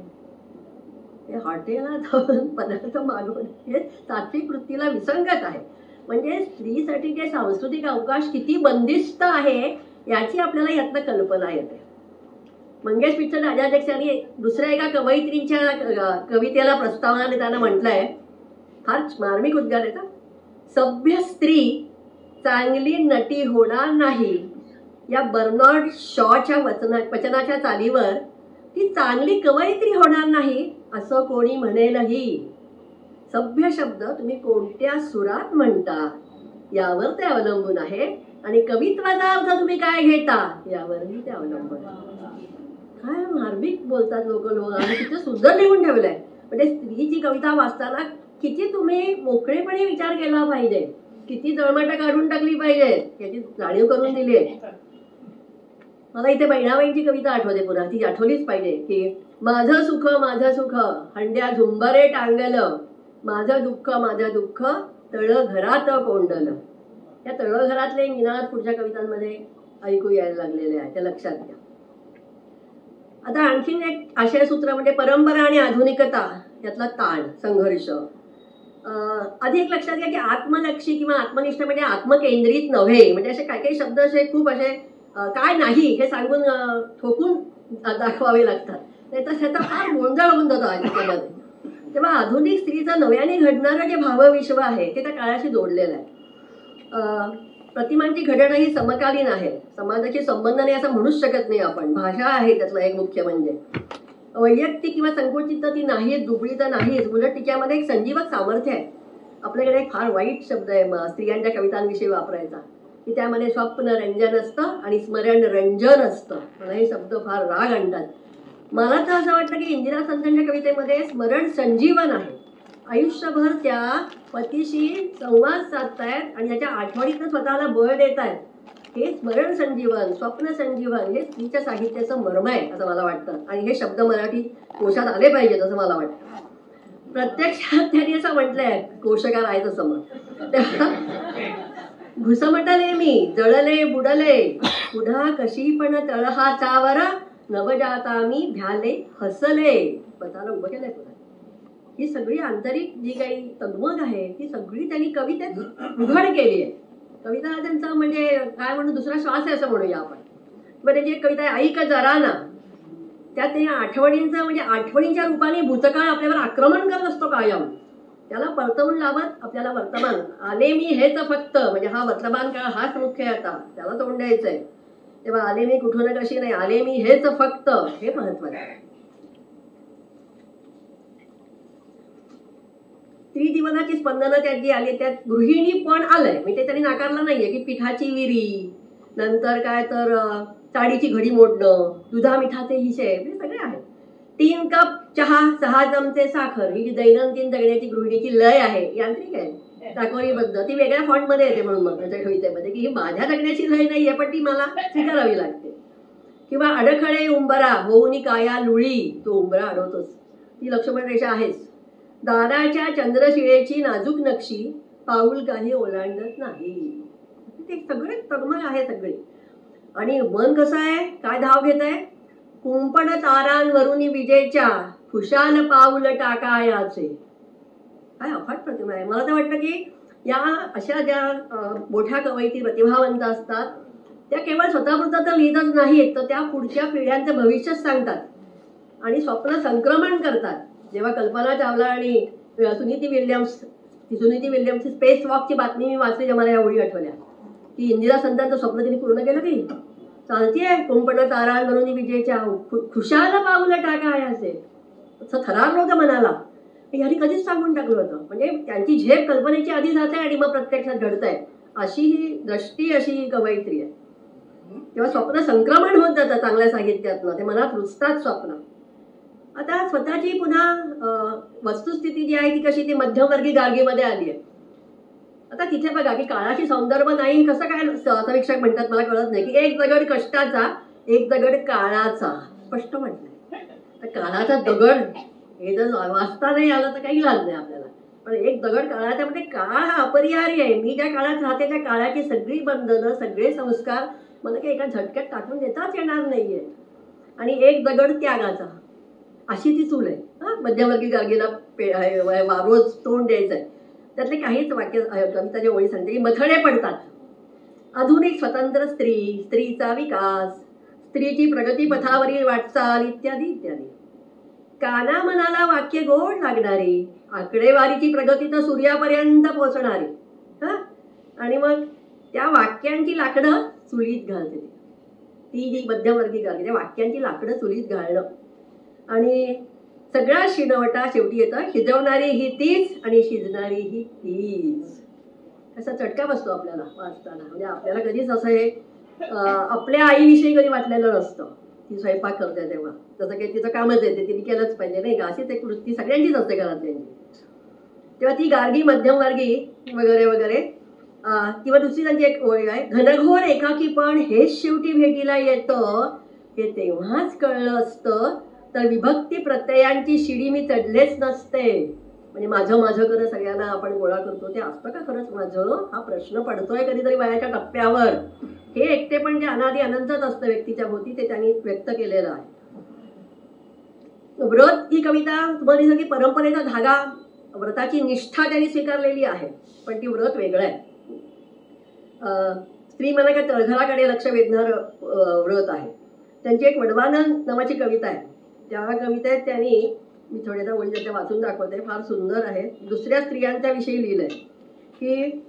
[SPEAKER 1] हॉटेलला जाऊन पदार्थ मागवणे हे सात्विक वृत्तीला विसंगत आहे. म्हणजे स्त्रीसाठी जे सांस्कृतिक अवकाश किती बंदिस्त आहे याची आपल्याला यातनं कल्पना येते. मंगेश विठ्ठल राजाध्यक्षांनी दुसऱ्या एका कवयित्रींच्या कवितेला प्रस्तावना देताना म्हटलंय, फार मार्मिक उद्गार येतात. सभ्य स्त्री चांगली नटी होणार नाही या बर्नार्ड शॉच्या वचनाच्या चालीवर ती चांगली कवयित्री होणार नाही असं कोणी म्हणेलही. सभ्य शब्द तुम्ही कोणत्या सुरात म्हणता यावर ते अवलंबून आहे आणि कवित्वाचा अर्थ तुम्ही काय घेता यावरही ते अवलंबून आहे. काय मार्मिक बोलतात लोक आणि तिथे सुंदर लिहून ठेवलंय. म्हणजे स्त्रीची कविता वाचताना किती तुम्ही मोकळेपणे विचार केला पाहिजे, किती जळमाटा काढून टाकली पाहिजे याची जाणीव करून दिली आहे. मला इथे बहिणाबाईंची कविता आठवते पुन्हा, ती आठवलीच पाहिजे की माझं सुख हंड्या झुंबरे टांगलं, माझं दुःख तळ घरात कोंडलं. या तळ घरातले निनाद पुढच्या कवितांमध्ये ऐकू यायला लागलेले आहे, ते लक्षात घ्या. आता आणखीन एक आशयसूत्र म्हणजे परंपरा आणि आधुनिकता यातला ताण संघर्ष. आधी एक लक्षात घ्या की आत्मलक्षी किंवा आत्मनिष्ठ म्हणजे आत्मकेंद्रित नव्हे. म्हणजे असे काही शब्द असे खूप असे काय नाही हे सांगून ठोकून दाखवावे लागतात, नाही तर त्याचा फार गोंधळ होऊन जातो आयुष्यामध्ये. तेव्हा आधुनिक स्त्रीचं नव्याने घडणारं जे भावविश्व आहे ते त्या काळाशी जोडलेलं आहे. प्रतिमांची घडण ही समकालीन आहे, समाजाशी संबंध नाही असं म्हणूच शकत नाही आपण. भाषा आहे त्यातलं एक मुख्य म्हणजे वैयक्तिक किंवा संकुचित ती नाहीच, दुबळी तर नाहीच, उलट तिच्यामध्ये एक संजीवक सामर्थ्य आहे. आपल्याकडे एक फार वाईट शब्द आहे स्त्रियांच्या कवितांविषयी वापरायचा की त्यामध्ये स्वप्न रंजन असतं आणि स्मरण रंजन असतं. मला हे शब्द फार राग आणतात. मला तर असं वाटतं की इंदिरा संतांच्या कवितेमध्ये स्मरण संजीवन आहे. आयुष्यभर त्या पतीशी संवाद साधतायत आणि त्याच्या आठवणीतनं स्वतःला बळ देत आहेत. हे स्मरण संजीवन, स्वप्न संजीवन हे स्त्रीच्या साहित्याचं मर्म आहे असं मला वाटतं. आणि हे शब्द मराठी कोशात आले पाहिजेत असं मला वाटतं. प्रत्यक्षात त्यांनी असं म्हटलंय, कोशकार आहेत असं मग घुसमटले मी जळले बुडले पुन्हा कशी पण तळहाचावर नवजाता मी भ्याले हसले. स्वतःला उभं केलंय पुन्हा. ही सगळी आंतरिक जी काही तगमग आहे ती सगळी त्यांनी कवितेत उघड केली आहे. कविता त्यांचा म्हणजे काय म्हणून दुसरा श्वास आहे असं म्हणूया आपण. मग त्याची एक कविता आहे ऐक जरा ना, त्यात त्या आठवणींचं म्हणजे आठवणींच्या रूपाने भूतकाळ आपल्यावर आक्रमण करत असतो कायम. त्याला परतवून लावत आपल्याला वर्तमान आले मी हेच फक्त म्हणजे हा वर्तमान काळ हाच मुख्य आहे, आता त्याला तोंड द्यायचंय. तेव्हा आले मी कुठून कशी नाही, आले मी हेच फक्त हे महत्वाचं आहे. स्त्री जीवनाची स्पंदनं त्यात जी आली त्यात गृहिणी पण आलंय. मी ते त्यांनी नाकारलं नाहीये की पिठाची विरी, नंतर काय तर साडीची घडी मोडणं, दुधा मिठाचे हिशेब हे सगळे आहेत. 3 कप चहा 6 चमचे साखर ही जी दैनंदिन जगण्याची गृहिणीची लय आहे, यांत्रिक आहे, टाकोरीबद्ध, ती वेगळ्या फॉन्टमध्ये येते. म्हणून मग त्याच्या कवितेमध्ये की ही माझ्या जगण्याची लय नाहीये पण ती मला स्वीकारावी लागते. किंवा अडखळे उंबरा होऊनी काया लुळी, तो उंबरा अडवतोच, ती लक्ष्मण रेषा आहेच. दाराच्या चंद्रशिळेची नाजूक नक्षी पाऊल काही ओलांडत नाही. ते सगळे तगमग आहे सगळे. आणि मन कसं आहे, काय धाव घेत आहे, कुंपण तारांवरून विजेच्या खुशाल पाऊल टाकायाचे. काय अफाट प्रतिमा आहे. मला तर वाटतं की या अशा ज्या मोठ्या कवयित्री प्रतिभावंत असतात त्या केवळ स्वतःपुरतं तर लिहितच नाहीत, तर त्या पुढच्या पिढ्यांचं भविष्यच सांगतात आणि स्वप्न संक्रमण करतात. जेव्हा कल्पना चावला आणि सुनीती विल्यम्सची स्पेस वॉकची बातमी मी वाचली, जेव्हा मला या ओळी आठवल्या की इंदिरा संतांचं स्वप्न तिने पूर्ण केलं की चालतीये कुंपण तारांवरून विजेच्या खुशाल पाऊल टाकायाचे असं थरारलं होतं मनाला. ह्यानी कधीच सांगून टाकलं होतं. म्हणजे त्यांची झेप कल्पनेची आधी जात आहे आणि मग प्रत्यक्षात घडतंय, अशी ही दृष्टी अशी कवयित्री आहे. तेव्हा स्वप्न संक्रमण होत जातं चांगल्या साहित्यातनं, ते मनात रुजतात स्वप्न. आता स्वतःची पुन्हा वस्तुस्थिती जी आहे ती कशी, ती मध्यमवर्गीय गार्गीमध्ये आली आहे. आता तिथे बघा की काळाशी संदर्भ नाही कसं काय समीक्षक म्हणतात मला कळत नाही की एक दगड कष्टाचा एक दगड काळाचा, स्पष्ट म्हटलंय. तर काळाचा दगड हे जर वाचता नाही आलं तर काही इलाज नाही आपल्याला, पण एक दगड काळाचा म्हणजे काळ हा अपरिहार्य आहे. मी ज्या काळात राहते त्या काळाची सगळी बंधनं सगळे संस्कार मला काही एका झटक्यात टाकून देताच येणार नाहीये. आणि एक दगड त्यागाचा, अशी ती चूल आहे. मध्यमवर्गीय गार्गीला रोज तोंड द्यायचंय. त्यातले काहीच वाक्य कविताच्या ओळी सांगते की मथळे पडतात. आधुनिक स्वतंत्र स्त्री, स्त्रीचा विकास, स्त्रीची प्रगती पथावरील वाटचाल इत्यादी इत्यादी. काना मनाला वाक्य गोड लागणारी, आकडेवारीची प्रगती तर सूर्यापर्यंत पोहोचणारी. आणि मग त्या वाक्यांची लाकडं चुलीत घालते. ती जी मध्यमवर्गीय गार्गी, त्या वाक्यांची लाकडं चुलीत घालणं आणि सगळा शिणवटा शेवटी येतं, शिजवणारी ही तीच आणि शिजणारी ही तीच. असा चटका बसतो आपल्याला वाचताना. म्हणजे आपल्याला कधीच असं हे आपल्या आईविषयी कधी वाटलेलं नसतं. ती स्वयंपाक करते तेव्हा तसं काही तिचं कामच येते, तिने केलंच पाहिजे नाही का, अशीच एक वृत्ती सगळ्यांचीच असते घरातल्यांची. तेव्हा ती गार्गी मध्यमवर्गी वगैरे वगैरे. किंवा दुसरी त्यांची एक ओळ आहे, घनघोर एकाकीपण हेच शेवटी भेटीला येतं, हे तेव्हाच कळलं असतं तर विभक्ती प्रत्ययांची शिडी मी चढलेच नसते. म्हणजे माझं माझं करत सगळ्यांना आपण गोळा करतो, ते असतं का खरंच माझं, हा प्रश्न पडतोय कधीतरी वयाच्या टप्प्यावर. हे एकटेपण जे अनादी अनंतच असतं व्यक्तीच्या भोवती, ते त्यांनी व्यक्त केलेलं आहे. व्रत ही कविता तुम्हाला दिसत की परंपरेचा धागा, व्रताची निष्ठा त्यांनी स्वीकारलेली आहे, पण ती व्रत वेगळं आहे. स्त्री मला काय तळघराकडे लक्ष वेधणारं व्रत आहे. त्यांची एक वडवानन नावाची कविता आहे. त्या कवितेत त्यांनी, मी थोड्याशा ओळी त्याच्या वाचून दाखवते, फार सुंदर आहे. दुसऱ्या स्त्रियांच्या विषयी लिहिलंय की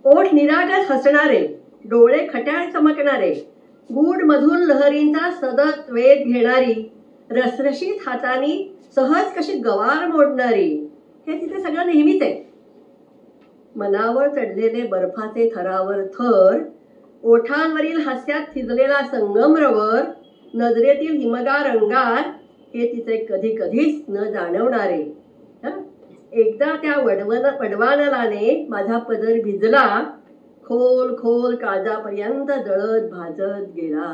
[SPEAKER 1] ओठ निरागस हसणारे, डोळे खट्याळ चमकणारे, गूढ मधुर लहरींचा सतत वेध घेणारी, रसरशीत हातानी सहज कशी गवार मोडणारी, हे तिथे सगळं नेहमीच आहे. मनावर चढलेले बर्फाचे थरावर थर, ओठांवरील हास्यात थिजलेला संगमरवर, नजरेतील हिमगार अंगार, हे तिचे कधी कधीच न जाणवणारे. एकदा त्या वडवानलाने माझा पदर भिजला, खोल खोल काळजापर्यंत जळत भाजत गेला.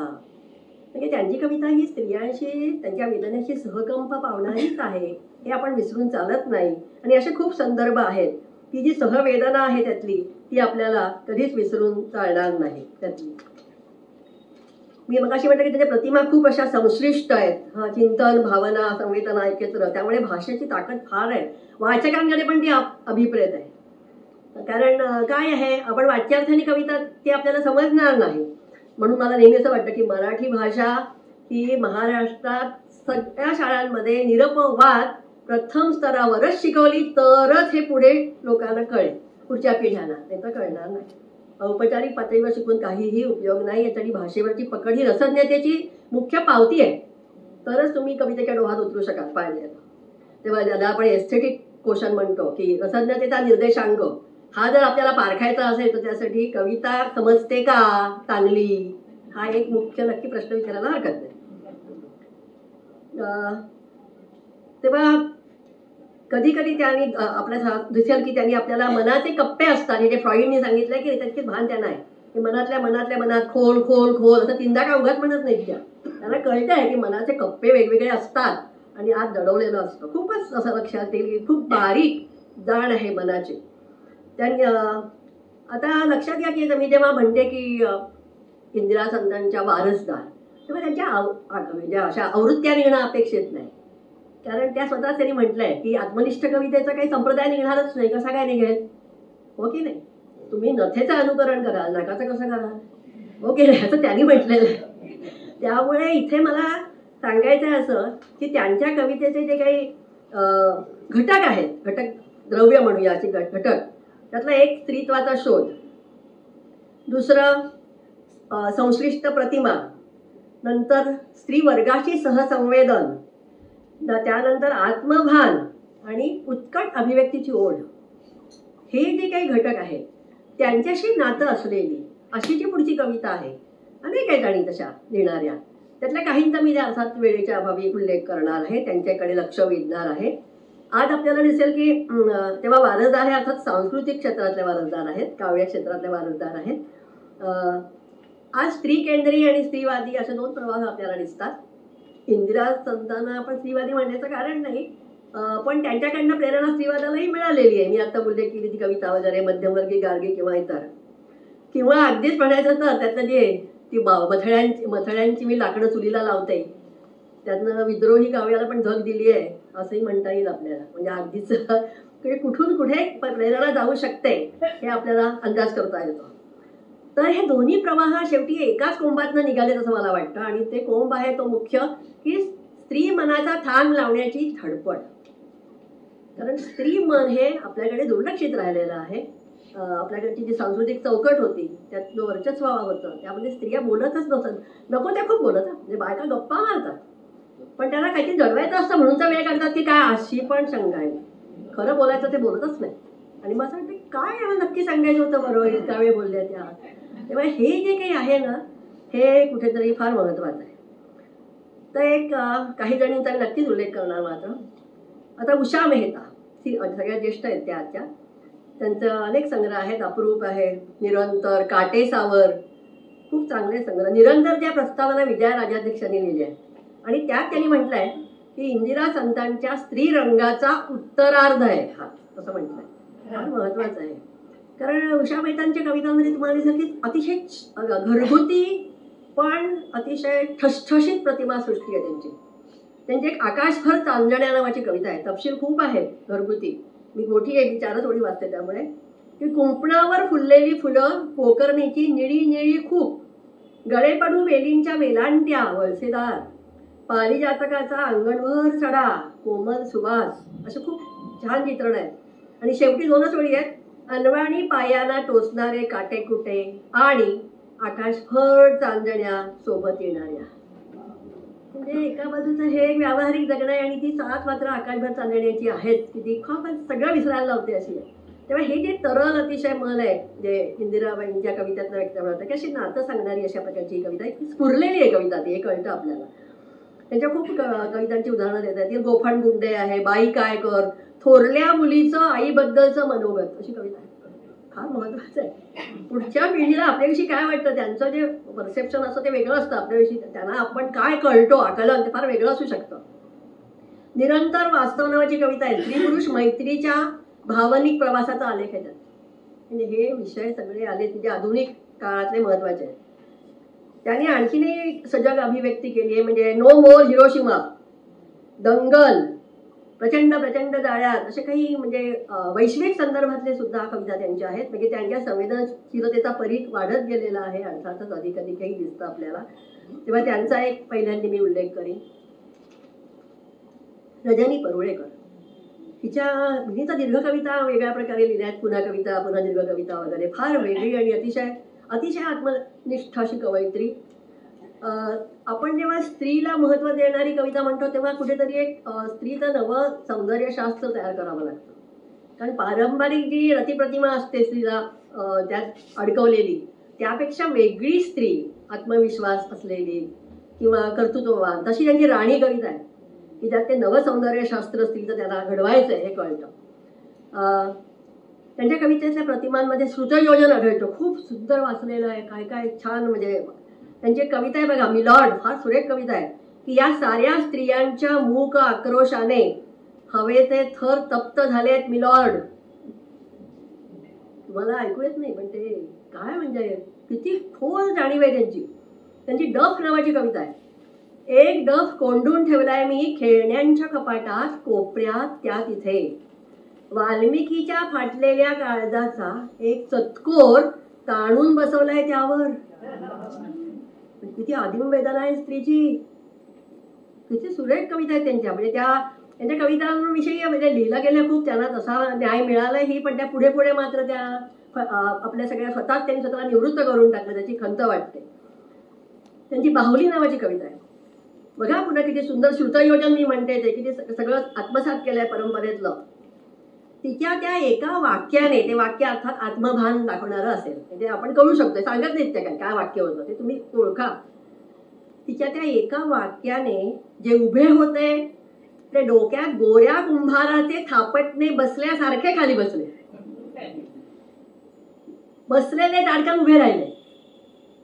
[SPEAKER 1] म्हणजे त्यांची कविता ही स्त्रियांशी, त्यांच्या वेदनेशी सहकंप पावणारीच आहे, हे आपण विसरून चालत नाही. आणि असे खूप संदर्भ आहेत. ती जी सहवेदना आहे त्यातली, ती आपल्याला कधीच विसरून चालणार नाही. त्यातली मी मगाशी म्हटलं की त्याच्या प्रतिमा खूप अशा संश्लिष्ट आहेत. चिंतन, भावना, संवेदना एकत्र, त्यामुळे भाषेची ताकद फार आहे. वाचकांकडे पण ती अभिप्रेत आहे. कारण काय आहे, आपण वाच्यार्थाने कविता ती आपल्याला समजणार नाही. म्हणून मला नेहमी असं वाटतं की मराठी भाषा ही महाराष्ट्रात सगळ्या शाळांमध्ये निरपवाद प्रथम स्तरावरच शिकवली तरच हे पुढे लोकांना कळेल, पुढच्या पिढ्यांना, नाही तर कळणार नाही. औपचारिक पातळीवर शिकून काहीही उपयोग नाही. यासाठी भाषेवरची पकड ही रसज्ञतेची मुख्य पावती आहे, तरच तुम्ही कवितेच्या डोहात उतरू शकाल पाहिजे. तेव्हा ज्याला आपण एस्थेटिक क्वेश्चन म्हणतो की रसज्ञतेचा निर्देशांक, हा जर आपल्याला पारखायचा असेल तर त्यासाठी कविता समजते का चांगली, हा एक मुख्य नक्की प्रश्न विचारायला हरकत नाही. तेव्हा कधी कधी त्यांनी आपल्या दिसेल की त्यांनी आपल्याला मनाचे कप्पे असतात, जे फ्रॉइडने सांगितलंय की त्याची भान त्यांना आहे की मनातल्या मनात खोल खोल खोल असं तीनदा का उगाच म्हणत नाही. त्यांना कळतं आहे की मनाचे कप्पे वेगवेगळे असतात आणि आत दडवलेलं असतं. खूपच असं लक्षात येईल की खूप बारीक जाण आहे मनाची. त्यांनी आता लक्षात घ्या की मी जेव्हा म्हणते की इंदिरा संतांच्या वारसदार, तेव्हा त्यांच्या म्हणजे अशा आवृत्त्या निघणं अपेक्षित नाही. कारण त्या स्वतःच त्यांनी म्हटलंय की आत्मनिष्ठ कवितेचा काही संप्रदाय निघणारच नाही. कसा काय निघेल, हो की नाही? तुम्ही नथेचं अनुकरण कराल, नाकाचं कसं कराल, हो की नाही, असं त्यांनी म्हटलेलं आहे. त्यामुळे इथे मला सांगायचं आहे असं की त्यांच्या कवितेचे जे काही घटक आहेत, घटक द्रव्य म्हणूया असे घटक, त्यातला एक स्त्रीत्वाचा शोध, दुसरं संश्लिष्ट प्रतिमा, नंतर स्त्री वर्गाशी सहसंवेदन, त्यानंतर आत्मभान आणि उत्कट अभिव्यक्तीची ओढ, हे जे काही घटक आहेत त्यांच्याशी नातं असलेली अशी जी पुढची कविता आहे. अनेक आहेत आणि तशा लिहिणाऱ्या, त्यातल्या काहींचा मी अर्थात वेळेच्या अभावी उल्लेख करणार आहे, त्यांच्याकडे लक्ष वेधणार आहे. आज आपल्याला दिसेल की तेव्हा वारसदार हे अर्थात सांस्कृतिक क्षेत्रातले वारसदार आहेत, काव्य क्षेत्रातले वारसदार आहेत. आज स्त्री केंद्री आणि स्त्रीवादी असे दोन प्रवाह आपल्याला दिसतात. इंदिरा संतांना आपण स्त्रीवादी म्हणण्याचं कारण नाही, पण त्यांच्याकडनं प्रेरणा स्त्रीवादालाही मिळालेली आहे. मी आता उल्लेख केली ती कविता वगैरे, मध्यमवर्गीय गार्गी किंवा इतर, किंवा अगदीच म्हणायचं तर त्यातलं जे ती मथळ्यांची मी लाकडं चुलीला लावते, त्यातनं विद्रोही काव्याला पण झग दिली आहे असंही म्हणता येईल आपल्याला. म्हणजे अगदीच कुठून कुठे प्रेरणा जाऊ शकते हे आपल्याला अंदाज करता येतो. तर हे दोन्ही प्रवाह शेवटी एकाच कोंबातनं निघालेत असं मला वाटतं. आणि ते कोंब आहे तो मुख्य की स्त्री मनाचा थांब लावण्याची धडपड. कारण स्त्री मन हे आपल्याकडे दुर्लक्षित राहिलेलं आहे. आपल्याकडची जी सांस्कृतिक चौकट होती त्यात जो वर्चस्व होतं त्यामध्ये स्त्रिया बोलतच नसत. नको त्या खूप बोलत म्हणजे बायका गप्पा मारतात, पण त्यांना काहीतरी जडवायचं असतं म्हणून तर वेळ काढतात की काय, अशी पण शंका आहे. खरं बोलायचं ते बोलतच नाही. आणि मला वाटतं काय याला नक्की सांगायचं होतं बरोबर इतका वेळ बोलल्या त्या. तेव्हा हे जे काही आहे ना हे कुठेतरी फार महत्त्वाचं आहे. तर एक काही जणींचा नक्कीच उल्लेख करणार मात्र. आता उषा मेहता सगळ्यात ज्येष्ठ आहेत त्या आजच्या. त्यांचं अनेक संग्रह आहेत, अप्रूप आहे, निरंतर, काटेसावर, खूप चांगले संग्रह. निरंतर त्या प्रस्तावना विजया राजाध्यक्षांनी लिहिली आहे आणि त्यात त्यांनी म्हटलंय की इंदिरा संतांच्या स्त्री रंगाचा उत्तरार्ध आहे हा, असं म्हटलंय. फार महत्वाचं आहे. कारण उषा मेहतांच्या कवितांमध्ये तुम्हाला दिसलं की अतिशय घरगुती पण अतिशय ठसठशीत प्रतिमासृष्टी आहे त्यांची. त्यांची एक आकाशभर चांदण्या नावाची कविता आहे. तपशील खूप आहे घरगुती, मी मोठी एक 4 ओळी वाचते त्यामुळे. की कुंपणावर फुललेली फुलं कोकर्णीची निळी निळी खूप, गळे पडू वेलींच्या वेलांट्या वळसेदार, पारिजातकाचा अंगणभर सडा कोमल सुवास, असं खूप छान चित्रण आहे. आणि शेवटी 2च ओळी आहेत. अनवाणी पायाला टोचणारे काटे कुटे आणि आकाशभर चांदण्या सोबत येणाऱ्या. म्हणजे एका बाजूचं हे एक व्यावहारिक जगणं आहे आणि ती साथ मात्र आकाशभर चांदण्याची आहेत की ती खूप सगळं विसरायला लावते अशी आहे. तेव्हा हे जे तरल अतिशय मन आहे जे इंदिराबाईंच्या कवितेतनं व्यक्त होतं की अशी नातं सांगणारी अशा प्रकारची कविता आहे, स्फुरलेली आहे कविता ती, हे कळतं आपल्याला. त्यांच्या खूप कवितांची उदाहरणं देतात. ती गोफण गुंडे आहे, बाई काय कर, थोरल्या मुलीचं आईबद्दलचं मनोगत, अशी कविता आहे. फार महत्वाचं आहे. पुढच्या पिढीला आपल्याविषयी काय वाटतं, त्यांचं जे परसेप्शन असतं ते वेगळं असतं आपल्याविषयी, त्यांना आपण काय कळतो आकलन ते फार वेगळं असू शकतं. निरंतर वास्तव नावाची कविता आहे. स्त्री पुरुष मैत्रीच्या भावनिक प्रवासाचा आलेख आहे त्यात. म्हणजे हे विषय सगळे आले जे आधुनिक काळातले महत्वाचे आहेत. त्याने आणखीन एक सजग अभिव्यक्ती केली आहे. म्हणजे नो मोर हिरोशिमा, दंगल, प्रचंड प्रचंड जाळ्यात, असे काही म्हणजे वैश्विक संदर्भातले सुद्धा कविता त्यांच्या आहेत. म्हणजे त्यांच्या संवेदनशीलतेचा परीघ वाढत गेलेला आहे, अर्थातच अधिक अधिकही दिसतं आपल्याला. तेव्हा त्यांचा एक पहिल्यांदा मी उल्लेख करीन. रजनी परुळेकर हिचा दीर्घ कविता वेगळ्या प्रकारे लिहिल्या आहेत. पुन्हा कविता, पुन्हा दीर्घ कविता वगैरे, फार वेगळी आणि अतिशय अतिशय आत्मनिष्ठ अशी कवयित्री. आपण जेव्हा स्त्रीला महत्त्व देणारी कविता म्हणतो तेव्हा कुठेतरी एक स्त्रीचं नवं सौंदर्यशास्त्र तयार करावं लागतं. कारण पारंपरिक जी रतिप्रतिमा असते स्त्रीला त्यात अडकवलेली, त्यापेक्षा वेगळी स्त्री, आत्मविश्वास असलेली किंवा कर्तृत्ववान, तशी त्यांची राणी कविता आहे की त्यात ते नवं सौंदर्यशास्त्र स्त्रीचं त्याला घडवायचं आहे हे कळतं. त्यांच्या कवितेतल्या प्रतिमांमध्ये श्रुतयोजन आढळतं. खूप सुंदर वाचलेलं आहे, काय काय छान. म्हणजे त्यांची कविता आहे बघा, मिलॉर्ड, फार सुरेख कविता आहे की या साऱ्या स्त्रियांच्या मूक आक्रोशाने हवेचे थर तप्त झालेत मिलॉर्ड. तुम्हाला ऐकू येत नाही पण ते काय म्हणजे किती खोल जाणीव आहे त्यांची. त्यांची डफ नावाची कविता आहे. एक डफ कोंडून ठेवलाय मी खेळण्यांच्या कपाटात कोपऱ्यात त्या तिथे, वाल्मिकीच्या फाटलेल्या काळजाचा एक चतकोर ताणून बसवलाय त्यावर. किती आदिम वेदना आहे स्त्रीची, किती सुरेख कविता आहे त्यांच्या. म्हणजे त्यांच्या कवितांविषयी म्हणजे लिहिलं गेलं खूप, त्यांना तसा न्याय मिळाला ही, पण त्या पुढे पुढे मात्र त्या आपल्या सगळ्या स्वतःच त्यांनी स्वतःला निवृत्त करून टाकलं, त्याची खंत वाटते. त्यांची बाहुली नावाची कविता आहे बघा, पुन्हा किती सुंदर श्रुतयोजन मी म्हणते ते, किती सगळं आत्मसात केलंय परंपरेतलं. तिच्या त्या एका वाक्याने, ते वाक्य अर्थात आत्मभान दाखवणारं असेल, म्हणजे आपण कळू शकतो, सांगत नाहीत त्या काय वाक्य होतं ते तुम्ही ओळखा. तिच्या त्या एका वाक्याने जे उभे होते ते डोक्यात गोऱ्या कुंभाराचे थापटणे बसल्यासारखे खाली बसले, बसलेले ताडकन उभे राहिले,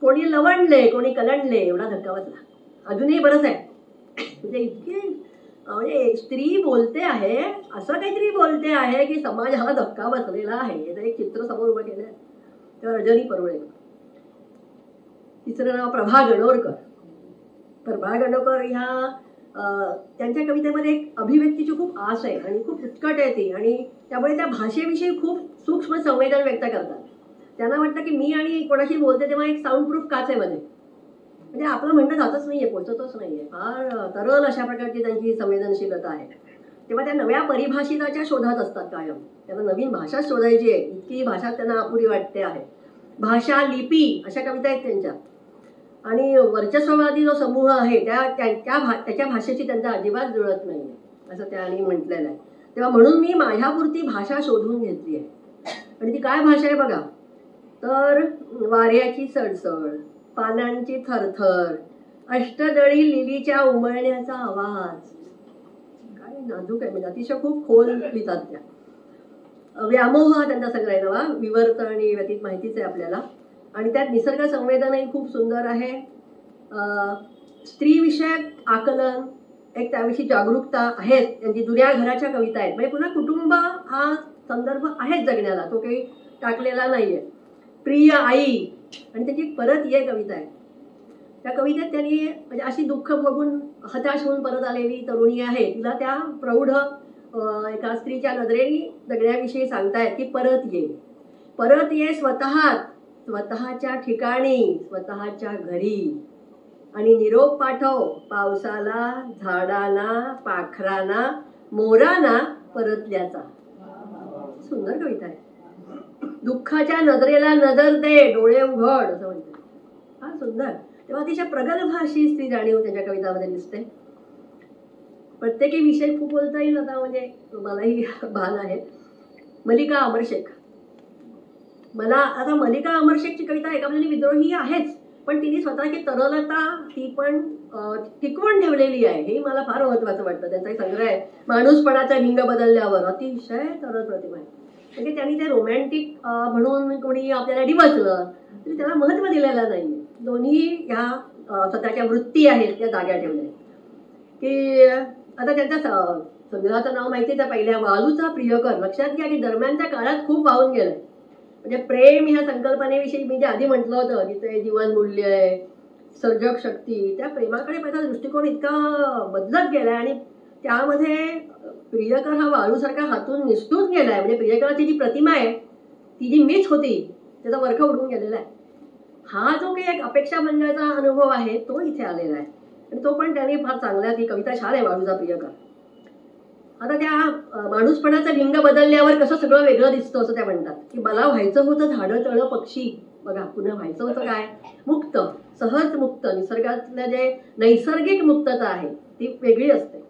[SPEAKER 1] कोणी लवणले कोणी कलंडले, एवढा धक्का बसला. अजूनही बरंच आहे. म्हणजे इतके म्हणजे स्त्री बोलते आहे, असं काहीतरी बोलते आहे की समाजाला धक्का बसलेला आहे. याचं एक चित्र समोर उभं केलंय. तेव्हा रजनी परुळेकर. तिसरं नाव प्रभा गणोरकर. प्रभा गणोरकर ह्या त्यांच्या कवितेमध्ये एक अभिव्यक्तीची खूप आस आहे आणि खूप उत्कट आहे ती, आणि त्यामुळे त्या भाषेविषयी खूप सूक्ष्म संवेदन व्यक्त करतात. त्यांना वाटतं की मी आणि कोणाशी बोलते तेव्हा एक साऊंड प्रूफ काच आहे मध्ये, म्हणजे आपलं म्हणणं जातच नाहीये, पोचतच नाहीये. फार तरल अशा प्रकारची त्यांची संवेदनशीलता आहे. तेव्हा त्या नव्या परिभाषिताच्या शोधात असतात कायम. त्यांना नवीन भाषा शोधायची आहे, इतकी भाषा त्यांना अपुरी वाटते आहे. भाषा, लिपी अशा कविता आहेत त्यांच्या. आणि वर्चस्ववादी जो समूह आहे त्याच्या भाषेची त्यांचा अजिबात जुळत नाही असं त्यांनी म्हटलेलं आहे. तेव्हा म्हणून मी माझ्यापुरती भाषा शोधून घेतली आहे. आणि ती काय भाषा आहे बघा, तर वाऱ्याची सडसड, पानांची थरथर, अष्टदळी लिलीच्या उमळण्याचा आवाज. काय नाजूक आहे, म्हणजे अतिशय खूप खोल लिहितात त्या. व्यामोह हा त्यांचा संग्रह आहे नवा, विवर्त आणि व्यतीत माहितीच आहे आपल्याला. आणि त्यात निसर्ग संवेदनही खूप सुंदर आहे. स्त्रीविषयक आकलन, एक त्याविषयी जागरूकता आहेत. त्यांची जुन्या घराच्या कविता आहेत, म्हणजे पुन्हा कुटुंब हा संदर्भ आहेच जगण्याला, तो काही टाकलेला नाहीये. प्रिय आई, आणि त्याची परत ये कविता आहे. त्या कवितेत त्यांनी म्हणजे अशी दुःख बघून हताश होऊन परत आलेली तरुणी आहे, तिला त्या प्रौढ एका स्त्रीच्या नजरेने जगण्याविषयी सांगतायत की परत ये स्वतःच्या ठिकाणी, स्वतःच्या घरी, आणि निरोप पाठव पावसाला, झाडांना, पाखरांना, मोरांना परतल्याचा. सुंदर कविता आहे. दुःखाच्या नजरेला नजर दे, डोळे उघड असं म्हणतात. हा सुंदर. तेव्हा अतिशय प्रगल्भ अशी स्त्री जाणीव त्यांच्या कवितामध्ये दिसते. प्रत्येकी विषय खूप बोलता येईल आता, म्हणजे मलाही भान आहे. मल्लिका अमरशेख. मला आता मल्लिका अमरशेखची कविता एका बाजूने विद्रोही आहेच, पण तिने स्वतःची तरलता ती पण टिकवून ठेवलेली आहे, हे मला फार महत्वाचं वाटतं. त्यांचा एक संग्रह आहे, माणूसपणाचा भिंग बदलल्यावर, अतिशय तरल प्रतिमा आहे. म्हणजे त्यांनी ते रोमॅन्टिक म्हणून कोणी आपल्याला डिवचलं तरी त्याला महत्व दिलेलं नाही. दोन्ही ह्या स्वतःच्या वृत्ती आहेत त्या जाग्या ठेवल्या. की आता त्यांच्या संग्रहाचं नाव माहिती आहे, त्या पहिल्या वालूचा प्रियकर. लक्षात घ्या की दरम्यानच्या काळात खूप वाहून गेलंय. म्हणजे प्रेम ह्या संकल्पनेविषयी मी जे आधी म्हटलं होतं की ते जीवन मूल्य आहे, सर्जक शक्ती, त्या प्रेमाकडे माझा दृष्टिकोन इतका बदलत गेलाय. आणि त्यामध्ये प्रियकर हा वाळूसारखा हातून निसटून गेलाय. म्हणजे प्रियकराची जी प्रतिमा आहे ती जी मीच होती त्याचा वरखा उडून गेलेला आहे. हा जो काही एक अपेक्षा बंधनाचा अनुभव आहे तो इथे आलेला आहे. आणि तो पण त्याने फार चांगला, ती कविता छान आहे वाळूचा प्रियकर. आता त्या माणूसपणाचं लिंग बदलल्यावर कसं सगळं वेगळं दिसतं असं त्या म्हणतात. की मला व्हायचं होतं झाडं तळ पक्षी, बघा पुन्हा व्हायचं होतं काय, मुक्त, सहज मुक्त. निसर्गातलं जे नैसर्गिक मुक्तता आहे ती वेगळी असते.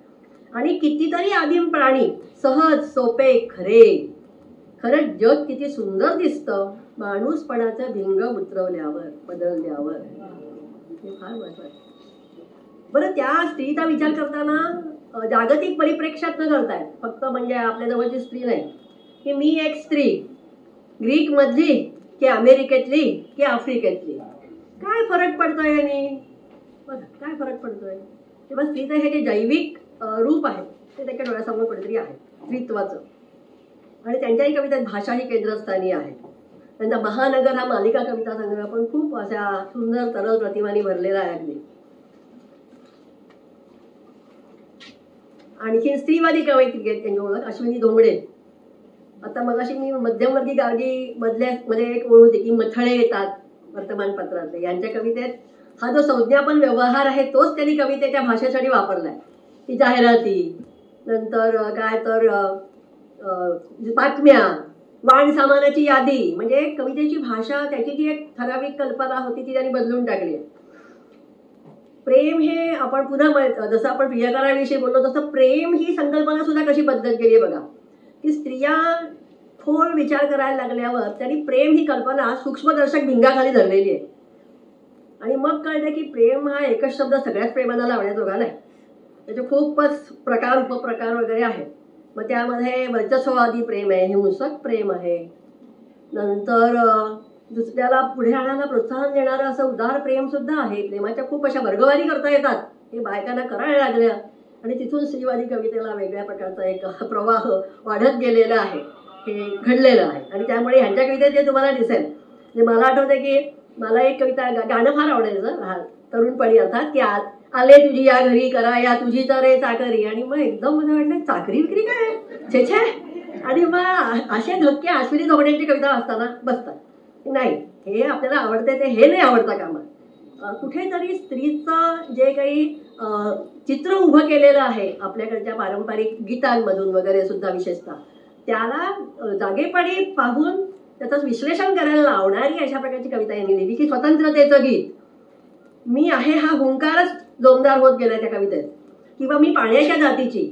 [SPEAKER 1] आणि कितीतरी आदिम प्राणी, सहज, सोपे, खरंच जग किती सुंदर दिसतं माणूसपणाचं भिंग बदलल्यावर. हे फार महत्वाचं. बरं, त्या स्त्रीचा विचार करताना जागतिक परिप्रेक्ष्यात न करतायत, फक्त म्हणजे आपल्या जवळची स्त्री नाही, की मी एक स्त्री ग्रीक मधली की अमेरिकेतली की आफ्रिकेतली, काय फरक पडतोय याने, काय फरक पडतोय. तेव्हा स्त्रीचं हे जे जैविक रूप आहे ते त्याच्या डोळ्यासमोर कुठेतरी आहे स्त्रीत्वाचं. आणि त्यांच्याही कवितेत भाषा ही केंद्रस्थानी आहे. त्यांचा महानगर हा मालिका कविता संग्रह पण खूप अशा सुंदर तरल प्रतिमांनी भरलेला आहे अगदी. आणखी स्त्रीवादी कवयित्री आहेत त्यांची ओळख अश्विनी धोंगडे. आता मगाशी मी मध्यमवर्गीय गार्गी मध्ये एक ओळ होती की मथळे येतात वर्तमानपत्रातले. यांच्या कवितेत हा जो संज्ञापन व्यवहार आहे तोच त्यांनी कवितेच्या भाषेसाठी वापरलाय. ती जाहिराती, नंतर काय तर बातम्या, वाण सामानाची यादी, म्हणजे कवितेची भाषा, त्याची जी एक ठराविक कल्पना होती ती त्यांनी बदलून टाकली. प्रेम हे आपण पुन्हा जसं आपण प्रियकराविषयी बोललो तसं प्रेम ही संकल्पना सुद्धा कशी बदलत गेली आहे बघा. की स्त्रिया खोल विचार करायला लागल्यावर त्यांनी प्रेम ही कल्पना सूक्ष्मदर्शक भिंगाखाली धरलेली आहे. आणि मग कळलं की प्रेम हा एकच शब्द सगळ्याच प्रेमाला लावण्याजोगा नाही, त्याचे खूपच प्रकार, उपप्रकार वगैरे आहेत. मग त्यामध्ये वर्चस्ववादी प्रेम आहे, हिंसक प्रेम आहे, नंतर दुसऱ्याला पुढे आणायला प्रोत्साहन देणारं असं उदार प्रेम सुद्धा आहे. प्रेमाच्या खूप अशा वर्गवारी करता येतात, हे बायकांना करायला लागल्या. आणि तिथून स्त्रीवादी कवितेला वेगळ्या प्रकारचा एक प्रवाह वाढत गेलेला आहे, हे घडलेलं आहे. आणि त्यामुळे ह्यांच्या कवितेत जे तुम्हाला दिसेल, म्हणजे मला आठवतं की मला एक कविता, गाणं फार आवडायचं तरुणपणी अर्थात, की आले तुझी या घरी करा या तुझी तर रे चाकरी. आणि मग एकदम मला वाटलं चाकरी विक्री काय छे छे. आणि मग असे धक्के अश्विनी धोंगडेंची कविता वाचताना बसतात. नाही, हे आपल्याला आवडते ते हे नाही आवडता कामा. कुठेतरी स्त्रीचं जे काही चित्र उभं केलेलं आहे आपल्याकडच्या पारंपरिक गीतांमधून वगैरे सुद्धा विशेषतः, त्याला जागेपणी पाहून त्याचं विश्लेषण करायला लावणारी अशा प्रकारची कविता यांनी लिहिली की स्वतंत्रतेचं गीत, मी आहे हा हुंकारच जोमदार होत गेलाय त्या कवितेत. किंवा मी पाण्याच्या जातीची,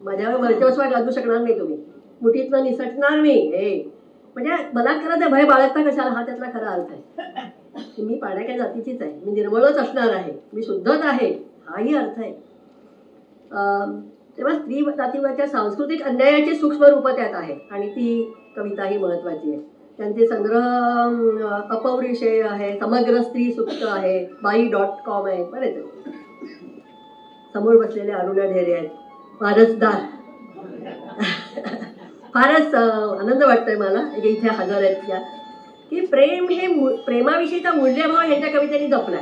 [SPEAKER 1] माझ्यावर वर्चस्व गाजू शकणार नाही तुम्ही, मुठीतनं निसटणार मी, हे म्हणजे बलात्काराचे भय बाळगता कशाला, हा त्यातला खरा अर्थ आहे. मी पाण्याच्या जातीचीच आहे, मी निर्मळच असणार आहे, मी शुद्धच आहे, हाही अर्थ आहे. तेव्हा स्त्री जातीवरच्या सांस्कृतिक अन्यायाची सूक्ष्म रूपं त्यात आहे आणि ती कविता ही महत्वाची आहे. त्यांचे संग्रह अपौरुषेय आहे, समग्र स्त्री सुक्त आहे, बाई.com आहे, बरेच समोर बसलेले अरुणा ढेरे आहेत, वारसदार. फारच आनंद वाटतोय मला इथे हजर आहेत त्या, की प्रेम हे प्रेमाविषयीचा मूल्यभाव यांच्या कवितेने जपलाय.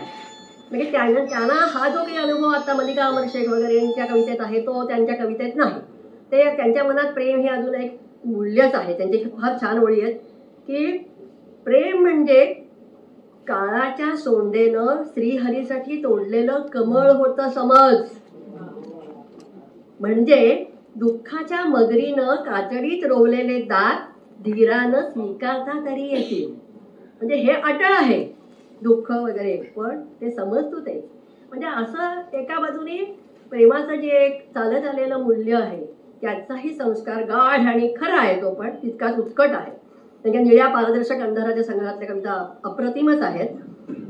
[SPEAKER 1] म्हणजे त्यांना हा जो काही अनुभव आता मल्लिका अमर शेख वगैरे यांच्या कवितेत आहे तो त्यांच्या कवितेत नाही. ते त्यांच्या मनात प्रेम हे अजून एक मूल्यच आहे. त्यांचे फार छान ओळी आहेत की प्रेम म्हणजे काळाच्या सोंडेनं श्रीहरीसाठी तोडलेलं कमळ होतं समज, म्हणजे दुःखाच्या मगरीनं कातडीत रोवलेले दात धीरानं स्वीकारता तरी येतील. म्हणजे हे अटळ आहे दुःख वगैरे, पण ते समजतो ते. म्हणजे असं एका बाजूने प्रेमाचं जे एक चालत आलेलं मूल्य आहे त्याचाही संस्कार गाढ आणि खरा आहे, तो पण तितकाच उत्कट आहे. त्यांच्या निळ्या पारदर्शक अंधाराच्या संग्रहातल्या कविता अप्रतिमच आहेत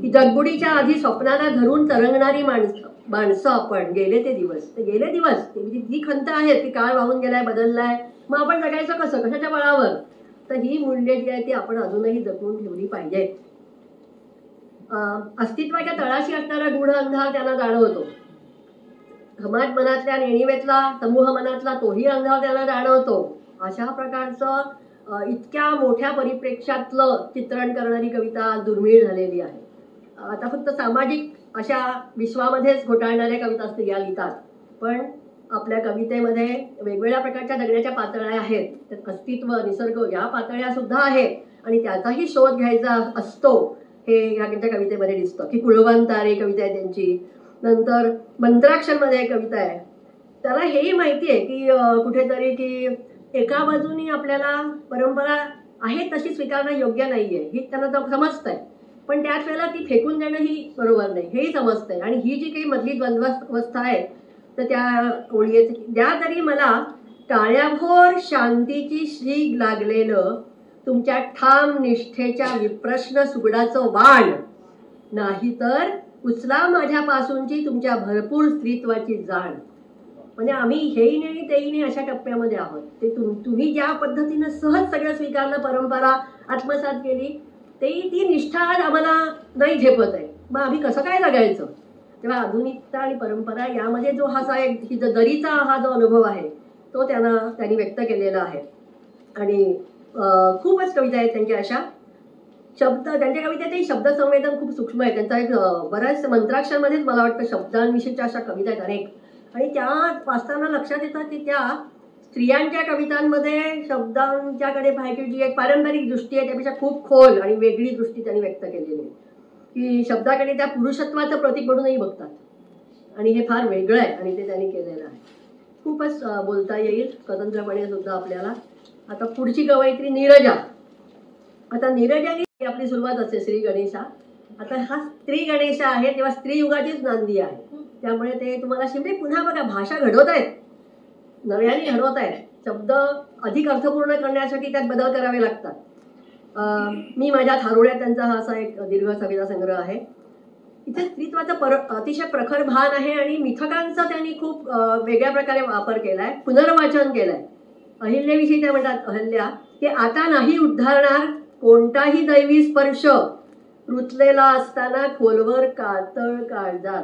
[SPEAKER 1] की जगबुडीच्या आधी स्वप्नाला धरून तरंगणारी माणसं आपण, गेले ते दिवस, ते गेले दिवस, जी खंत आहे ती काळ वाहून गेलाय, बदललाय, मग आपण जगायचं कसं, कशाच्या बळावर. तर ही मूल्य जी आहे ती आपण अजूनही जपून ठेवली पाहिजे. अस्तित्वाच्या तळाशी असणारा गूढ अंधार त्यांना जाणवतो. समाज मनातल्या नेणिवेतला, समूह मनातला तोही अंधार त्यांना जाणवतो. अशा प्रकारचं इतक्या मोठ्या परिप्रेक्ष्यातलं चित्रण करणारी कविता दुर्मिळ झालेली आहे. आता फक्त सामाजिक अशा विश्वामध्येच घोटाळणाऱ्या कविता स्त्रिया लिहितात, पण आपल्या कवितेमध्ये वेगवेगळ्या प्रकारच्या जगण्याच्या पातळ्या आहेत. त्यात अस्तित्व, निसर्ग या पातळ्या सुद्धा आहेत आणि त्याचाही शोध घ्यायचा असतो हे ह्या कवितेमध्ये दिसतं. की कुळवंतारे कविता आहे त्यांची. नंतर मंत्राक्षरमध्ये एक कविता आहे, त्याला हेही माहिती आहे की कुठेतरी की एका बाजूनी आपल्याला परंपरा आहे तशी स्वीकारणं योग्य नाहीये, ही त्यांना समजतंय, पण त्याच वेळेला ती फेकून देणं ही बरोबर नाही हेही समजतंय. आणि ही जी काही मधली द्वंद्वावस्था आहे तर त्या ओळीत, द्या तरी मला काळ्याभोर शांतीची श्रीग लागलेलं तुमच्या ठाम निष्ठेच्या विप्रश्न सुगडाचं वाण, नाहीतर उचला माझ्यापासूनची तुमच्या भरपूर स्त्रीत्वाची जाण. म्हणजे आम्ही हेही नाही तेही नाही अशा टप्प्यामध्ये आहोत. ते तुम्ही ज्या पद्धतीनं सहज सगळं स्वीकारलं, परंपरा आत्मसात केली, ती निष्ठा आज आम्हाला नाही झेपत आहे, मग आम्ही कसं काय जगायचं. तेव्हा आधुनिकता आणि परंपरा यामध्ये जो हा एक दरीचा हा जो अनुभव आहे तो त्यांनी व्यक्त केलेला आहे. आणि खूपच कविता आहेत त्यांच्या अशा. त्यांच्या कवितेतही शब्द संवेदन खूप सूक्ष्म आहे. त्यांचा एक बऱ्याच मंत्राक्षरमध्येच मला वाटतं शब्दांविषयीच्या अशा कविता आहेत अनेक. आणि त्या वाचताना लक्षात येतात की त्या स्त्रियांच्या कवितांमध्ये शब्दांच्याकडे पाहायची जी एक पारंपरिक दृष्टी आहे त्यापेक्षा खूप खोल आणि वेगळी दृष्टी त्यांनी व्यक्त केलेली आहे. की शब्दाकडे त्या पुरुषत्वाचं प्रतीक म्हणूनही बघतात आणि हे फार वेगळं आहे आणि ते त्यांनी केलेलं आहे. खूपच बोलता येईल स्वतंत्रपणे सुद्धा आपल्याला. आता पुढची कवयित्री नीरजा. आता नीरजाने आपली सुरुवात असते श्री गणेशा. आता हा स्त्री गणेशा आहे तेव्हा स्त्री युगाचीच नांदी आहे, त्यामुळे ते तुम्हाला शिवणे पुन्हा बघा भाषा घडवत आहेत, नव्याने घडवत आहेत. शब्द अधिक अर्थपूर्ण करण्यासाठी त्यात बदल करावे लागतात. मी माझ्या थारोळ्यात त्यांचा हा असा एक दीर्घ कविता संग्रह आहे. इथे स्त्रीत्वाचा अतिशय प्रखर भान आहे आणि मिथकांचा त्यांनी खूप वेगळ्या प्रकारे वापर केलाय, पुनर्वाचन केलंय. अहिल्याविषयी त्या म्हणतात, अहल्या की आता नाही उद्धारणार कोणताही दैवी स्पर्श, रुतलेला असताना खोलवर कातळ काळजात.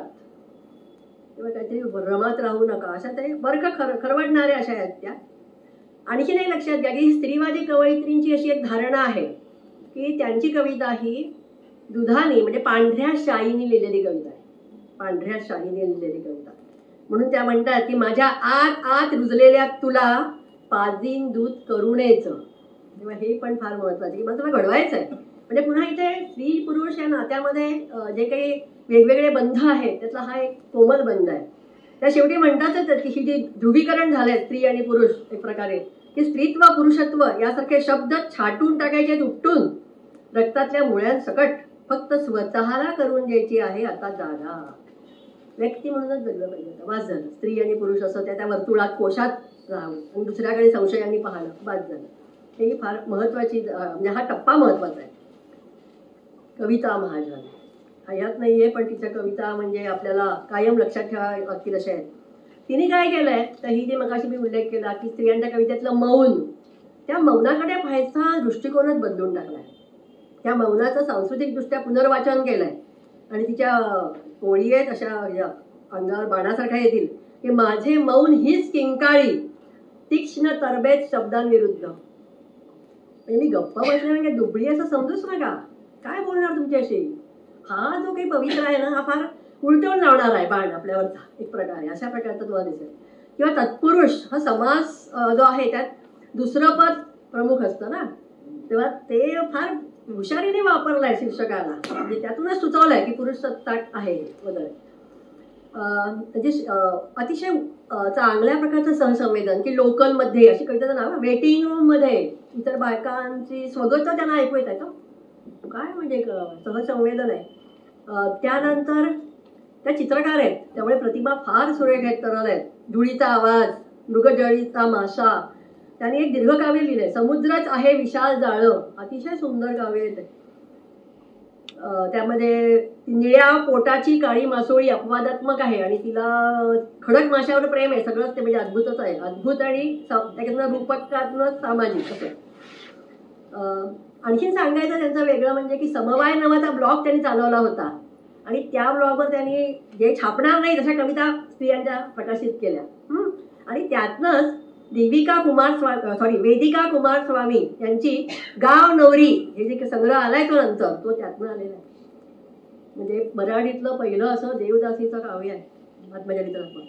[SPEAKER 1] तेव्हा काहीतरी भ्रमात राहू नका, अशा तरी बरं खरवडणाऱ्या अशा आहेत त्या. आणखी नाही लक्षात घ्या की स्त्रीवादी कवयित्रींची अशी एक धारणा आहे की त्यांची कविता ही दुधाने म्हणजे पांढऱ्या शाईने लिहिलेली कविता आहे, पांढऱ्या शाईने लिहिलेली कविता. म्हणून त्या म्हणतात की माझ्या आत आत रुजलेल्या तुला पाजीन दूध करुणेचं. तेव्हा हे पण फार महत्वाचं की मला तुला घडवायचं आहे. म्हणजे पुन्हा इथे स्त्री पुरुष या नात्यामध्ये जे काही वेगवेगळे बंध आहेत त्यातला हा एक कोमल बंध आहे. त्या शेवटी म्हणतातच की ही जी ध्रुवीकरण झालंय स्त्री आणि पुरुष एक प्रकारे, की स्त्रीत्व पुरुषत्व यासारखे शब्द छाटून टाकायचे उपटून रक्तातल्या मुळ्यांसकट फक्त स्वतःला करून द्यायची आहे आता जागा. व्यक्ती म्हणूनच जगलं पाहिजे. वाच झालं. स्त्री आणि पुरुष असं त्या वर्तुळात कोशात राहावं आणि दुसऱ्याकडे संशयाने पाहणं वाच झालं. ही फार महत्वाची म्हणजे हा टप्पा महत्वाचा आहे. कविता महाजन हयात नाहीये पण तिच्या कविता म्हणजे आपल्याला कायम लक्षात ठेवाव्या लागतील अशा आहेत. तिने काय केलंय तर ही जी मगाशी मी उल्लेख केला की स्त्रियांच्या कवितेतलं मौन, त्या मौनाकडे पाहायचा दृष्टिकोनच बदलून टाकलाय. त्या मौनाचं सांस्कृतिकदृष्ट्या पुनर्वाचन केलंय आणि तिच्या ओळी आहेत अशा अंगावर बाणासारख्या येतील की माझे मौन हीच किंकाळी तीक्ष्ण तरबेज शब्दांविरुद्ध. म्हणजे मी गप्पा बसले म्हणजे दुबळी असं समजूच नका. काय बोलणार तुमच्याशी. हा जो काही पवित्र आहे ना हा फार उलटवून लावणार आहे बाण आपल्यावरचा एक प्रकारे. अशा प्रकारचा तुम्हाला दिसेल. किंवा तत्पुरुष हा समास जो आहे त्यात दुसरं पद प्रमुख असतं ना, तेव्हा ते फार हुशारीने वापरलाय शीर्षकाला. म्हणजे त्यातूनच सुचवलंय की पुरुष सत्ताक आहे वगैरे. म्हणजे अतिशय चांगल्या प्रकारचं सहसंवेदन की लोकलमध्ये अशी कवितेचं नाव वेटिंग रूम मध्ये इतर बायकांची स्वगत त्यांना ऐकू येत आहे का काय म्हणजे सहसंवेदन आहे. त्यानंतर त्या चित्रकार आहेत त्यामुळे प्रतिभा फार सुरेख आहेत, तरल आहेत. धुळीचा आवाज, मृगजळीचा मासा. त्यांनी एक दीर्घकाव्य लिहिलंय समुद्रच आहे विशाल जाळं. अतिशय सुंदर काव्य आहे ते. त्यामध्ये निळ्या पोटाची काळी मासोळी अपवादात्मक आहे आणि तिला खडक माशावर प्रेम आहे. सगळंच ते म्हणजे अद्भुतच आहे. अद्भुत आणि त्याच्यातनं रूपकात्मक सामाजिक असं. आणखीन सांगायचं त्यांचं वेगळं म्हणजे की समवाय नावाचा ब्लॉग त्यांनी चालवला होता आणि त्या ब्लॉगवर त्यांनी जे छापणार नाही तशा कविता स्त्रियांच्या प्रकाशित केल्या. आणि त्यातनंच वेदिका कुमार स्वामी यांची गाव नवरी हे जे संग्रह आलाय तो नंतर तो त्यातनं आलेला आहे. म्हणजे मराठीतलं पहिलं असं देवदासीचं काव्य आहे आत्मचरित्रात्मक.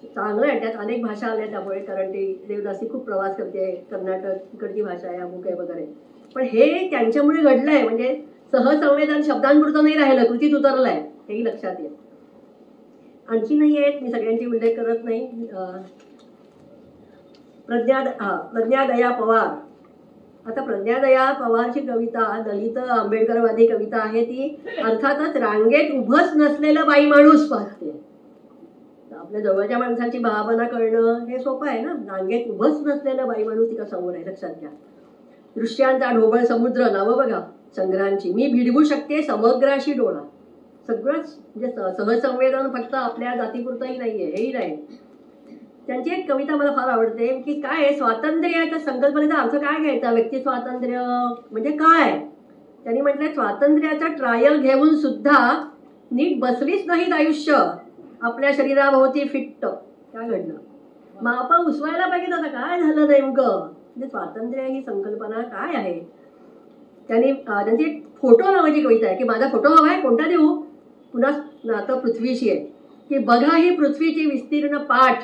[SPEAKER 1] चांगलं आहे. त्यात अनेक भाषा आल्या त्यामुळे कारण ती देवदासी खूप प्रवास करते. कर्नाटक इकडची भाषा आहे अमुक आहे वगैरे. पण हे त्यांच्यामुळे घडलंय म्हणजे सहसंवेदन शब्दांपुरतं नाही राहिलं कृतीत उतरलंय हेही लक्षात येईल. आणखीनही आहेत मी सगळ्यांची उल्लेख करत नाही. प्रज्ञादया पवार. आता प्रज्ञादया पवारची कविता दलित आंबेडकरवादी कविता आहे. ती अर्थातच रांगेत उभंच नसलेलं बाई माणूस पाहते. आपल्या जवळच्या माणसाची भावना कळणं हे सोपं आहे ना. रांगेत उभंच नसलेलं बाई माणूस तिका समोर आहे लक्षात घ्या. दृश्यांचा ढोबळ समुद्र नावं बघा संग्रहांची. मी भिडवू शकते समग्राशी डोळा. सगळंच म्हणजे सहसंवेदन फक्त आपल्या जातीपुरतंही नाहीये हेही नाही. त्यांची एक कविता मला फार आवडते की काय स्वातंत्र्याच्या संकल्पनेचा अर्थ काय घ्यायचा. व्यक्ती स्वातंत्र्य म्हणजे काय. त्यांनी म्हटलंय स्वातंत्र्याचं ट्रायल घेऊन सुद्धा नीट बसलीच नाहीत आयुष्य आपल्या शरीराभोवती फिट्ट. काय घडलं मापा उसवायला पाहिजे. आता काय झालं नेमकं. म्हणजे स्वातंत्र्य ही संकल्पना काय आहे. त्यांची एक फोटो नावाची कविता आहे की माझा फोटो हवा आहे कोणता देऊ. पुन्हा नातं पृथ्वीशी आहे की बघा ही पृथ्वीची विस्तीर्ण पाठ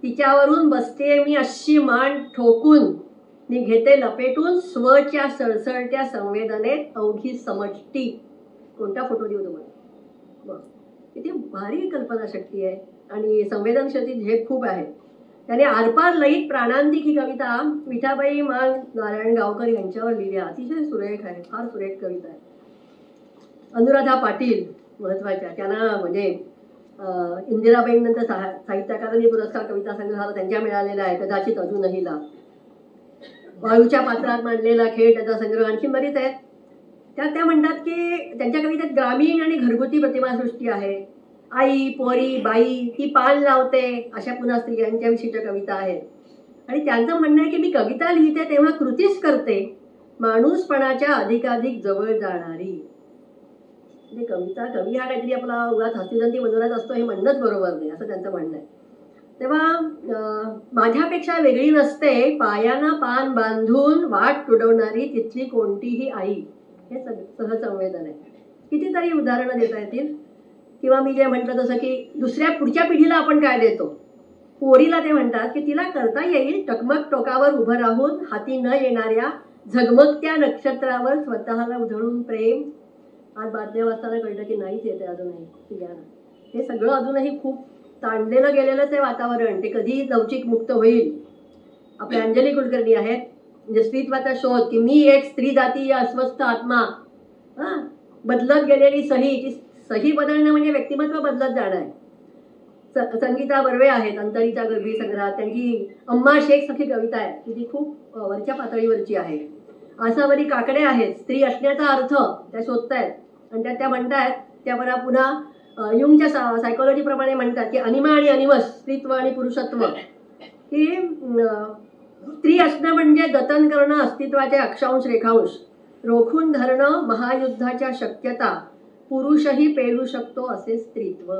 [SPEAKER 1] तिच्यावरून बसते मी अशी मान ठोकून मी घेते लपेटून स्वच्या सळसळत्या संवेदनेत अवघी समष्टी. कोणता फोटो देऊ तुम्हाला. किती भारी कल्पनाशक्ती आहे आणि संवेदनशक्ती झेप खूप आहे. त्याने आरपार लईत प्राणांतिक ही कविता विठाबाई माल नारायण गावकर यांच्यावर लिहिली. अतिशय सुरेख आहे. फार सुरेख कविता आहे. अनुराधा पाटील महत्वाच्या त्यांना म्हणजे इंदिराबाईंनंतर साहित्य अकादमी पुरस्कार कविता संग्रहाला त्यांच्या मिळालेला आहे. कदाचित अजूनही ला. वायूच्या पात्रात मांडलेला खेळ त्याचा संग्रह आणखी बरीच आहेत. त्या म्हणतात की त्यांच्या कवितेत ग्रामीण आणि घरगुती प्रतिमासृष्टी आहे. आई पोरी बाई ती पान लावते अशा पुन्हा स्त्रियांच्या विषयीच्या कविता आहेत. आणि त्यांचं म्हणणं आहे की मी कविता लिहिते तेव्हा कृतीच करते माणूसपणाच्या अधिकाधिक जवळ जाणारी. म्हणजे कविता कवी हा काहीतरी आपला उगाच हस्तिदंती मनोरथ असतो हे म्हणणंच बरोबर नाही असं त्यांचं म्हणणं आहे. तेव्हा माझ्यापेक्षा वेगळी नसते पायानं पान बांधून वाट तुडवणारी तिथली कोणतीही आई. हे सहसंवेदन आहे. कितीतरी उदाहरणं देता येतील. किंवा मी जे म्हटलं तसं की दुसऱ्या पुढच्या पिढीला आपण काय देतो. पोरीला ते म्हणतात की तिला करता येईल टकमक टोकावर उभं राहून हाती न येणाऱ्या झगमगत्या नक्षत्रावर स्वतःला उधळून प्रेम. आज बातम्या वाचताना कळतं की नाहीच येते अजूनही स्त्रियांना. हे सगळं अजूनही खूप ताणलेलं गेलेलंच आहे वातावरण. ते कधी लवचिक मुक्त होईल. आपल्या अंजली कुलकर्णी आहेत, म्हणजे स्त्रीत्वाचा शोध, की मी एक स्त्री जातीय अस्वस्थ आत्मा. बदलत गेलेली सही, ती सही बदलणं म्हणजे व्यक्तिमत्व बदलत जाणं आहे. संगीता बर्वे आहेत, अंतरीच्या गर्भी संग्रहात त्यांची अम्मा शेख सखी कविता आहे की ती खूप वरच्या पातळीवरची आहे. आसावरी काकडे आहेत, स्त्री असण्याचा अर्थ त्या शोधतायत आणि त्या म्हणतायत, त्या बरा पुन्हा युंगच्या सायकोलॉजीप्रमाणे म्हणतात की अनिमा आणि अनिमस, स्त्रीत्व आणि पुरुषत्व, की स्त्री असणं म्हणजे जतन करणं अस्तित्वाचे अक्षांश रेखांश, रोखून धरणं महायुद्धाच्या शक्यता, पुरुषही पेलू शकतो असे स्त्रीत्व.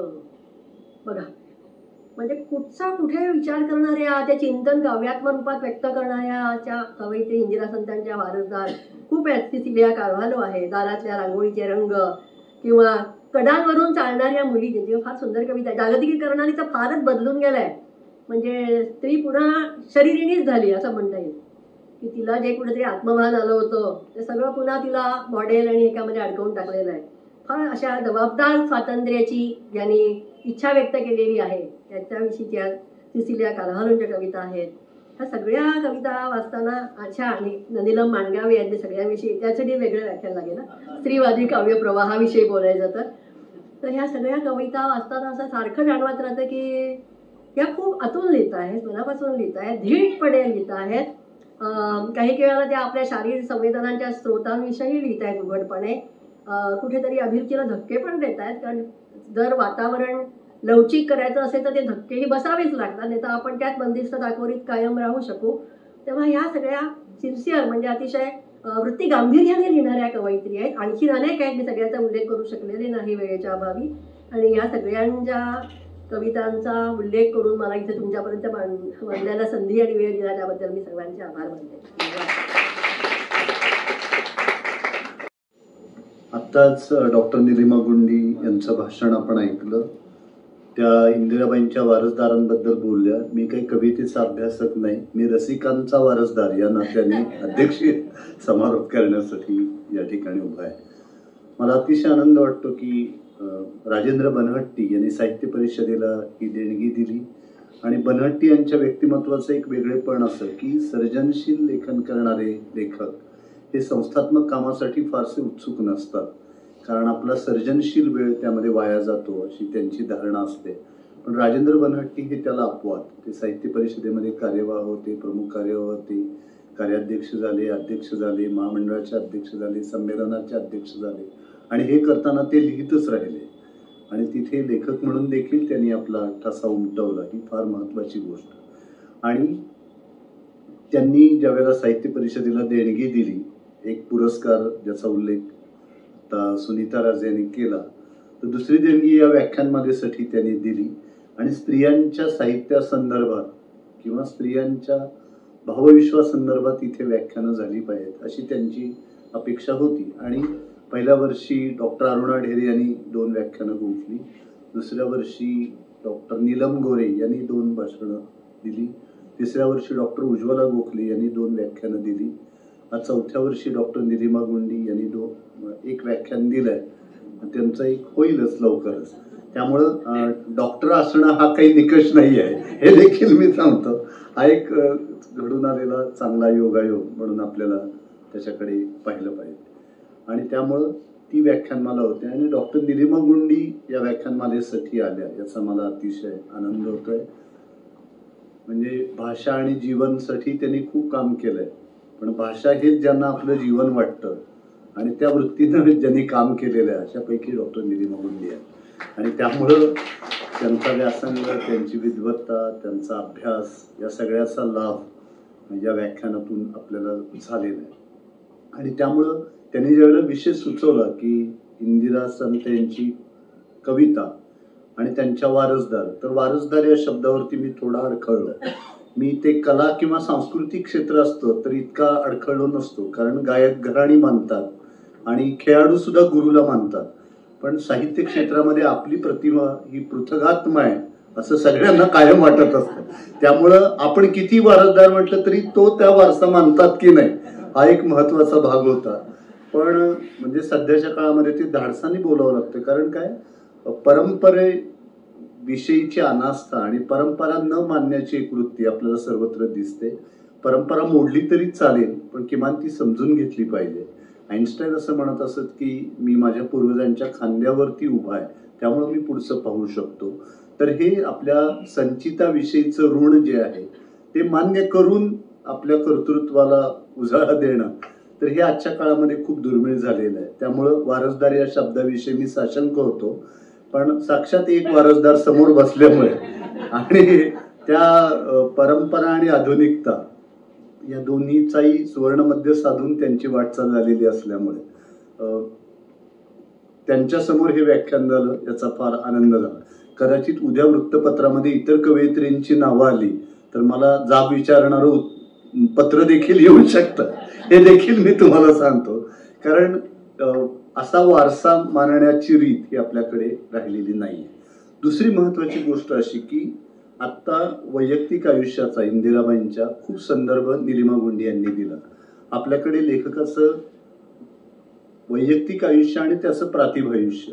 [SPEAKER 1] बघा, म्हणजे कुठचा कुठे विचार करणाऱ्या, ते चिंतन काव्यात्मक रूपात व्यक्त करणाऱ्याच्या कवयित्री इंदिरा संतांच्या वारसदार खूप आहेत. सिसिलिया कार्व्हालो आहे, दारातल्या रांगोळीचे रंग, किंवा कडांवरून चालणाऱ्या मुली, त्यांची फार सुंदर कविता आहे. जागतिकीकरणाने तर फारच बदलून गेलाय. म्हणजे स्त्री पुन्हा शरीरिणीच झाली असं म्हणता येईल, की तिला जे कुठेतरी आत्मभान आलं होतं ते सगळं पुन्हा तिला मॉडेल आणि एकामध्ये अडकवून टाकलेलं आहे. फार अशा जबाबदार स्वातंत्र्याची ज्यांनी इच्छा व्यक्त केलेली आहे त्याच्याविषयीच्या सिसिलिया कार्व्हालोच्या कविता आहेत. ह्या सगळ्या कविता वाचताना अच्छा, आणि नीलम मांडगावे यांनी सगळ्यांविषयी, त्यासाठी वेगळं व्याख्यान लागेल ना, स्त्रीवादी काव्य प्रवाहाविषयी बोलायचं तर ह्या सगळ्या कविता वाचताना असं सारखं जाणवत राहतं की या खूप आतून लिहित आहेत, मनापासून लिहित आहेत, धीटपणे लिहित आहेत. काही वेळेला त्या आपल्या शारीरिक संवेदनांच्या स्रोतांविषयी लिहित आहेत उघडपणे. कुठेतरी अभिरुचीला धक्के पण देत आहेत, कारण जर वातावरण लवचिक करायचं असेल तर ते धक्केही बसावेच लागतात, नाही तर आपण त्यात बंदिस्त दाखवरीत कायम राहू शकू. तेव्हा ह्या सगळ्या सिन्सिअर, म्हणजे अतिशय वृत्ती गांभीर्याने लिहिणाऱ्या कवयित्री आहेत. आणखी अनेक आहेत, मी सगळ्याचा उल्लेख करू शकलेले नाही वेळेच्या अभावी. आणि या सगळ्यांच्या कवितांचा उल्लेख करून मला इथे तुमच्यापर्यंत मांडण्याला संधी आणि वेळ दिला त्याबद्दल मी सर्वांचे आभार मानते.
[SPEAKER 4] आत्ताच डॉक्टर निलिमा गुंडी यांचं भाषण आपण ऐकलं. त्या इंदिराबाईंच्या वारसदारांबद्दल बोलल्या. मी काही कवितेचा अभ्यासक नाही, मी रसिकांचा वारसदार या नात्याने अध्यक्षीय समारोप करण्यासाठी या ठिकाणी उभा आहे. मला अतिशय आनंद वाटतो की राजेंद्र बनहट्टी यांनी साहित्य परिषदेला ही देणगी दिली. आणि बनहट्टी यांच्या व्यक्तिमत्वाचं एक वेगळेपण असं की सर्जनशील लेखन करणारे लेखक हे संस्थात्मक कामासाठी फारसे उत्सुक नसतात, कारण आपला सर्जनशील वेळ त्यामध्ये वाया जातो अशी त्यांची धारणा असते. पण राजेंद्र बनहट्टी हे त्याला अपवाद. ते साहित्य परिषदेमध्ये कार्यवाह होते, प्रमुख कार्यवाह होते, कार्याध्यक्ष झाले, अध्यक्ष झाले, महामंडळाचे अध्यक्ष झाले, संमेलनाचे अध्यक्ष झाले, आणि हे करताना ते लिहितच राहिले. आणि तिथे लेखक म्हणून देखील त्यांनी आपला ठसा उमटवला. ही फार महत्त्वाची गोष्ट. आणि त्यांनी ज्यावेळेला साहित्य परिषदेला देणगी दिली, एक पुरस्कार ज्याचा उल्लेख आता सुनीता राजे यांनी केला, तर दुसरी देणगी या व्याख्यानमालेसाठी त्यांनी दिली. आणि स्त्रियांच्या साहित्यासंदर्भात किंवा स्त्रियांच्या भावविश्वासंदर्भात इथे व्याख्यानं झाली पाहिजेत अशी त्यांची अपेक्षा होती. आणि पहिल्या वर्षी डॉक्टर अरुणा ढेरे यांनी 2 व्याख्यानं गुंफली, दुसऱ्या वर्षी डॉक्टर नीलम गोरे यांनी 2 भाषणं दिली, तिसऱ्या वर्षी डॉक्टर उज्ज्वला गोखले यांनी 2 व्याख्यानं दिली, आज चौथ्या वर्षी डॉक्टर निलिमा गुंडी यांनी 1 व्याख्यान दिलंय. त्यांचं एक होईलच लवकरच. त्यामुळं डॉक्टर असणं हा काही निकष नाही आहे हे देखील मी सांगतो. हा एक घडून आलेला चांगला योगायोग म्हणून आपल्याला त्याच्याकडे पाहिलं पाहिजे. आणि त्यामुळं ती व्याख्यानमाला होते. आणि डॉक्टर निलिमा गुंडी या व्याख्यानमालेसाठी आल्या याचा मला अतिशय आनंद होतोय. म्हणजे भाषा आणि जीवनसाठी त्यांनी खूप काम केलंय, पण भाषा हेच ज्यांना आपलं जीवन वाटतं आणि त्या वृत्तीनं ज्यांनी काम केलेलं आहे अशापैकी डॉक्टर निलिमा गुंडी आहे. आणि त्यामुळं त्यांचा व्यासंग, त्यांची विद्वत्ता, त्यांचा अभ्यास या सगळ्याचा लाभ या व्याख्यानातून आपल्याला झालेला आहे. आणि त्यामुळं त्यांनी ज्यावेळेला विषय सुचवला की इंदिरा संत यांची कविता आणि त्यांच्या वारसदार, तर वारसदार या शब्दावरती मी थोडा अडखळलो. मी ते कला किंवा सांस्कृतिक क्षेत्र असतं तर इतका अडखळलो नसतो, कारण गायक घराणी मानतात आणि खेळाडू सुद्धा गुरुला मानतात. पण साहित्य क्षेत्रामध्ये आपली प्रतिमा ही पृथगात्मा आहे असं सगळ्यांना कायम वाटत असतं. त्यामुळं आपण किती वारसदार म्हटलं तरी तो त्या वारसा मानतात की नाही हा एक महत्वाचा भाग होता. पण म्हणजे सध्याच्या काळामध्ये ते धाडसाने बोलावं लागतं. कारण काय, परंपरेविषयीची अनास्था आणि परंपरा न मानण्याची एक वृत्ती आपल्याला सर्वत्र दिसते. परंपरा मोडली तरी चालेल, पण किमान ती समजून घेतली पाहिजे. आईन्स्टाईन असं म्हणत असत की मी माझ्या पूर्वजांच्या खांद्यावरती उभा आहे, त्यामुळे मी पुढचं पाहू शकतो. तर हे आपल्या संचिताविषयीचं ऋण जे आहे ते मान्य करून आपल्या कर्तृत्वाला उजाळा देणं, तर हे आजच्या काळामध्ये खूप दुर्मिळ झालेलं आहे. त्यामुळं वारसदार या शब्दाविषयी मी साशंक होतो, पण साक्षात एक वारसदार समोर बसल्यामुळे आणि त्या परंपरा आणि आधुनिकता या दोन्हीचाही सुवर्णमध्य साधून त्यांची वाटचाल झालेली असल्यामुळे त्यांच्या समोर हे व्याख्यान झालं, याचा फार आनंद झाला. कदाचित उद्या वृत्तपत्रामध्ये इतर कवयित्रींची नावं आली तर मला जाब विचारणारं पत्र देखील येऊ शकतं, हे देखील मी तुम्हाला सांगतो. कारण असा वारसा मानण्याची रीत ही आपल्याकडे राहिलेली नाहीये. दुसरी महत्वाची गोष्ट अशी की आता वैयक्तिक आयुष्याचा इंदिराबाईंच्या खूप संदर्भ निलिमा गुंडी यांनी दिला. आपल्याकडे लेखकाचं वैयक्तिक आयुष्य आणि त्याचं प्रातिभायुष्य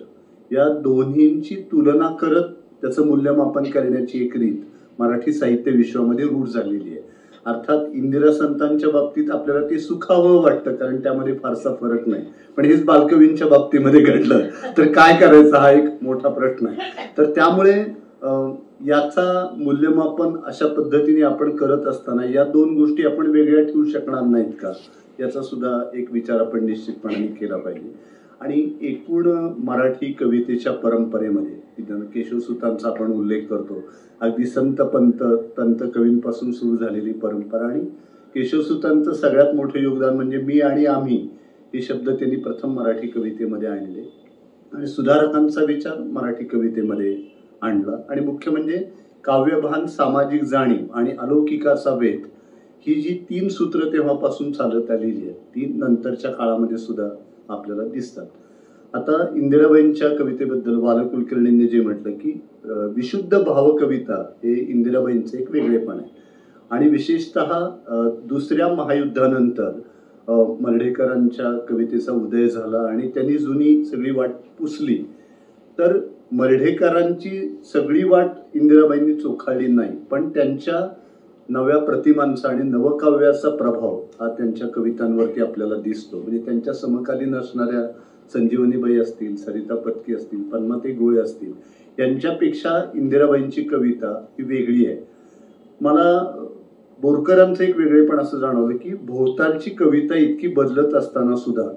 [SPEAKER 4] या दोन्हींची तुलना करत त्याचं मूल्यमापन करण्याची एक रीत मराठी साहित्य विश्वामध्ये रूढ झालेली आहे. अर्थात इंदिरा संतांच्या बाबतीत आपल्याला ते सुखावं वाटतं, कारण त्यामध्ये फारसा फरक नाही. पण हेच बालकवींच्या बाबतीमध्ये घडलं तर काय करायचं हा एक मोठा प्रश्न आहे. तर त्यामुळे याचा मूल्यमापन अशा पद्धतीने आपण करत असताना या दोन गोष्टी आपण वेगळ्या ठेवू शकणार नाहीत का, याचा सुद्धा एक विचार आपण निश्चितपणे केला पाहिजे. आणि एकूण मराठी कवितेच्या परंपरेमध्ये केशवसुतांचा आपण उल्लेख करतो. अगदी संत पंत तंत कवींपासून सुरू झालेली परंपरा, आणि केशवसुतांचं सगळ्यात मोठं योगदान म्हणजे मी आणि आम्ही हे शब्द त्यांनी प्रथम मराठी कवितेमध्ये आणले आणि सुधारकांचा विचार मराठी कवितेमध्ये आणला. आणि मुख्य म्हणजे काव्यभान, सामाजिक जाणीव आणि अलौकिकाचा वेध ही जी 3 सूत्र तेव्हापासून चालत आलेली आहेत ती नंतरच्या काळामध्ये सुद्धा आपल्याला दिसतात. आता इंदिराबाईंच्या कवितेबद्दल बालकुलकर्णींनी जे म्हटलं की विशुद्ध भावकविता हे इंदिराबाईंचं एक वेगळेपण आहे. आणि विशेषतः दुसऱ्या महायुद्धानंतर मर्ढेकरांच्या कवितेचा उदय झाला आणि त्यांनी जुनी सगळी वाट पुसली. तर मर्ढेकरांची सगळी वाट इंदिराबाईंनी चोखाळली नाही, पण त्यांच्या नव्या प्रतिमांचा आणि नवकाव्याचा प्रभाव हा त्यांच्या कवितांवरती आपल्याला दिसतो. म्हणजे त्यांच्या समकालीन असणाऱ्या संजीवनीबाई असतील, सरिता पत्की असतील, पद्माताई गोळे असतील, यांच्यापेक्षा इंदिराबाईंची कविता ही वेगळी आहे. मला बोरकरांचं एक वेगळेपण असं जाणवलं की भोवतालची कविता इतकी बदलत असताना सुद्धा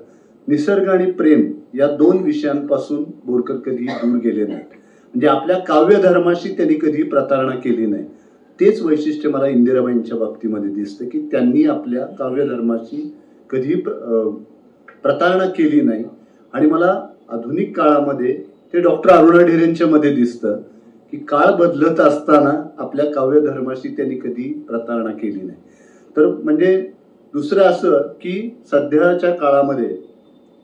[SPEAKER 4] निसर्ग आणि प्रेम या 2 विषयांपासून बोरकर कधी दूर गेले नाहीत. म्हणजे आपल्या काव्यधर्माशी त्यांनी कधी प्रतारणा केली नाही. तेच वैशिष्ट्य मला इंदिराबाईंच्या बाबतीमध्ये दिसतं की त्यांनी आपल्या काव्यधर्माशी कधी प्रतारणा केली नाही. आणि मला आधुनिक काळामध्ये ते डॉक्टर अरुणा ढेरेंच्या मध्ये दिसतं की काळ बदलत असताना आपल्या काव्यधर्माशी त्यांनी कधी प्रतारणा केली नाही. तर म्हणजे दुसरं असं की सध्याच्या काळामध्ये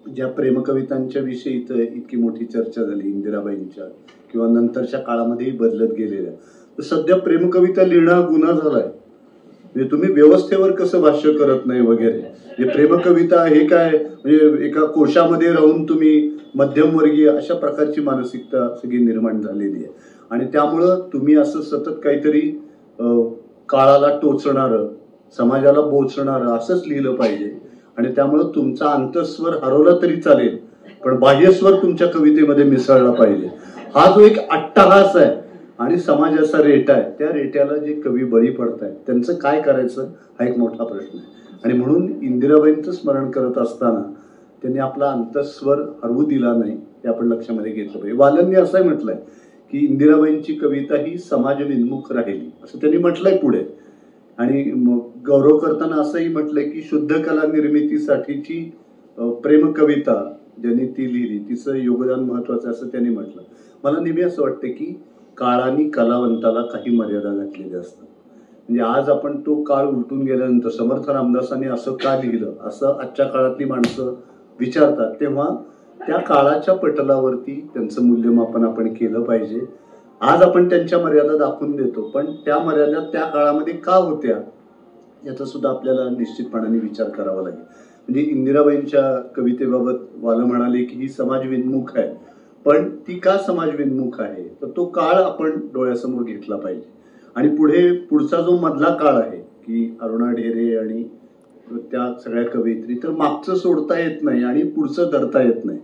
[SPEAKER 4] ज्या प्रेमकवितांच्या विषयी इतकी मोठी चर्चा झाली इंदिराबाईंच्या किंवा नंतरच्या काळामध्येही बदलत गेलेल्या, तर सध्या प्रेमकविता लिहिणं गुन्हा झालाय. म्हणजे तुम्ही व्यवस्थेवर कसं भाष्य करत नाही वगैरे. म्हणजे प्रेमकविता हे काय, म्हणजे एका कोशामध्ये राहून तुम्ही मध्यमवर्गीय अशा प्रकारची मानसिकता सगळी निर्माण झालेली आहे. आणि त्यामुळं तुम्ही असं सतत काहीतरी काळाला टोचणारं, समाजाला बोचणारं असंच लिहिलं पाहिजे. आणि त्यामुळं तुमचा अंतस्वर हरवला तरी चालेल, पण बाह्यस्वर तुमच्या कवितेमध्ये मिसळला पाहिजे. हा जो एक अट्टहास आहे आणि समाजाचा रेटा आहे, त्या रेट्याला जे कवी बळी पडतायत त्यांचं काय करायचं हा एक मोठा प्रश्न आहे. आणि म्हणून इंदिराबाईंचं स्मरण करत असताना त्यांनी आपला अंतस्वर हरवू दिला नाही, हे आपण लक्षामध्ये घेतलं पाहिजे. वालनने असंही म्हटलंय की इंदिराबाईंची कविता ही समाजविन्मुख राहिली, असं त्यांनी म्हटलंय पुढे. आणि गौरव करताना असंही म्हटलंय की शुद्ध कला निर्मितीसाठीची प्रेमकविता ज्यांनी ती लिहिली तिचं योगदान महत्वाचं असं त्यांनी म्हटलं. मला नेहमी असं वाटतं की काळाने कलावंताला काही मर्यादा घातलेल्या असतात. म्हणजे आज आपण तो काळ उलटून गेल्यानंतर समर्थ रामदासांनी असं का लिहिलं असं आजच्या काळातली माणसं विचारतात, तेव्हा त्या काळाच्या पटलावरती त्यांचं मूल्यमापन आपण केलं पाहिजे. आज आपण त्यांच्या मर्यादा दाखवून देतो, पण त्या मर्यादा त्या काळामध्ये का होत्या याचा सुद्धा आपल्याला निश्चितपणाने विचार करावा लागेल. म्हणजे इंदिराबाईंच्या कवितेबाबत वालं म्हणाले की ही समाजविन्मुख आहे, पण ती का समाजविन्मुख आहे तर तो काळ आपण डोळ्यासमोर घेतला पाहिजे. आणि पुढचा जो मधला काळ आहे की अरुणा ढेरे आणि त्या सगळ्या कवयित्री, तर मागचं सोडता येत नाही आणि पुढचं धरता येत नाही.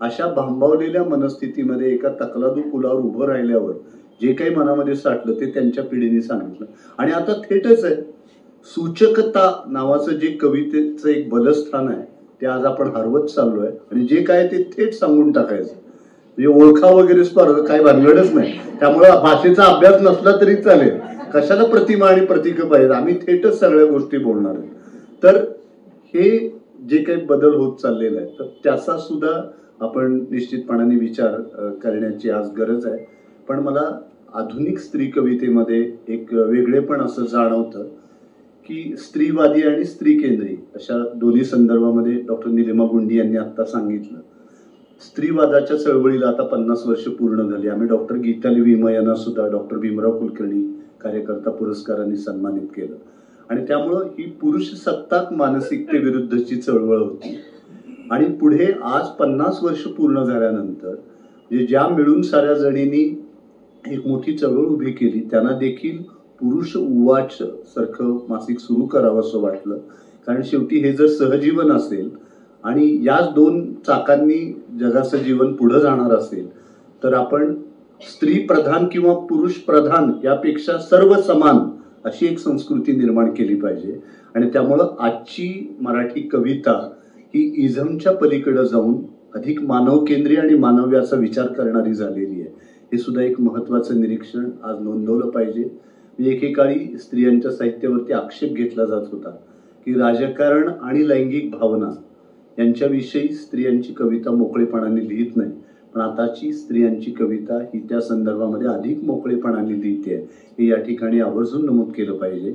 [SPEAKER 4] अशा भांबावलेल्या मनस्थितीमध्ये एका तकलादू पुलावर उभं राहिल्यावर जे काही मनामध्ये साठलं ते त्यांच्या पिढीने सांगितलं. आणि आता थेटच आहे, सूचकता नावाचं जे कवितेचं एक बलस्थान आहे ते आज आपण हरवत चाललोय. आणि जे काय ते थेट सांगून टाकायचं, म्हणजे ओळखा वगैरे स्पर्धा काय भानगडच नाही. त्यामुळे भाषेचा अभ्यास नसला तरी चालेल, कशाला प्रतिमा आणि प्रतीक पाहिजे, आम्ही थेटच सगळ्या गोष्टी बोलणार आहे. तर हे जे काही बदल होत चाललेला आहे तर त्याचा सुद्धा आपण निश्चितपणाने विचार करण्याची आज गरज आहे. पण मला आधुनिक स्त्री कवितेमध्ये एक वेगळेपण असं जाणवतं की स्त्रीवादी आणि स्त्री केंद्री अशा दोन्ही संदर्भामध्ये डॉक्टर निलिमा गुंडी यांनी आता सांगितलं. स्त्रीवादाच्या चळवळीला आता 50 वर्ष पूर्ण झाली. आम्ही डॉक्टर गीताली विमा यांना सुद्धा डॉक्टर भीमराव कुलकर्णी कार्यकर्ता पुरस्कारांनी सन्मानित केलं. आणि त्यामुळं ही पुरुष सत्ताक मानसिकतेविरुद्धची चळवळ होती. आणि पुढे आज 50 वर्ष पूर्ण झाल्यानंतर ज्या मिळून साऱ्या जणींनी एक मोठी चळवळ उभी केली त्यांना देखील पुरुष उवाच सारखं मासिक सुरू करावं असं वाटलं. कारण शेवटी हे जर सहजीवन असेल आणि याच दोन चाकांनी जगाचं जीवन पुढे जाणार असेल तर आपण स्त्री प्रधान किंवा पुरुष प्रधान यापेक्षा सर्व समान अशी एक संस्कृती निर्माण केली पाहिजे. आणि त्यामुळं आजची मराठी कविता ही इझमच्या पलीकडे जाऊन अधिक मानव केंद्रीय आणि मानव्याचा विचार करणारी झालेली आहे. हे सुद्धा एक महत्वाचं निरीक्षण आज नोंदवलं पाहिजे. एकेकाळी स्त्रियांच्या साहित्यावरती आक्षेप घेतला जात होता की राजकारण आणि लैंगिक भावना यांच्याविषयी स्त्रियांची कविता मोकळेपणाने लिहित नाही. पण आताची स्त्रियांची कविता ही त्या संदर्भामध्ये अधिक मोकळेपणाने लिहिते हे या ठिकाणी आवर्जून नमूद केलं पाहिजे.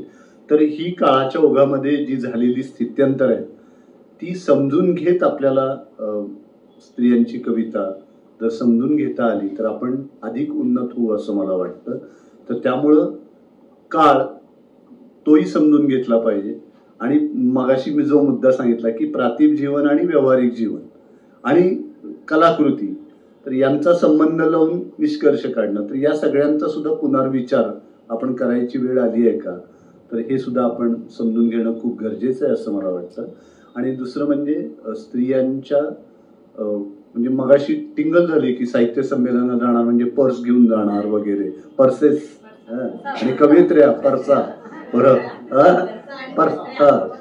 [SPEAKER 4] तर ही काळाच्या ओघामध्ये जी झालेली स्थित्यंतर आहे ती समजून घेत आपल्याला स्त्रियांची कविता जर समजून घेता आली तर आपण अधिक उन्नत होऊ असं मला वाटतं. तर त्यामुळं काळ तोही समजून घेतला पाहिजे. आणि मगाशी मी जो मुद्दा सांगितला की प्रातिभ जीवन आणि व्यावहारिक जीवन आणि कलाकृती तर यांचा संबंध लावून निष्कर्ष काढणं, तर या सगळ्यांचा सुद्धा पुनर्विचार आपण करायची वेळ आली आहे का, तर हे सुद्धा आपण समजून घेणं खूप गरजेचं आहे असं मला वाटतं. आणि दुसरं म्हणजे स्त्रियांच्या म्हणजे मगाशी टिंगल झाली की साहित्य संमेलनाला जाणार म्हणजे पर्स घेऊन जाणार वगैरे, पर्सेस आणि कवित्र्या पर्सा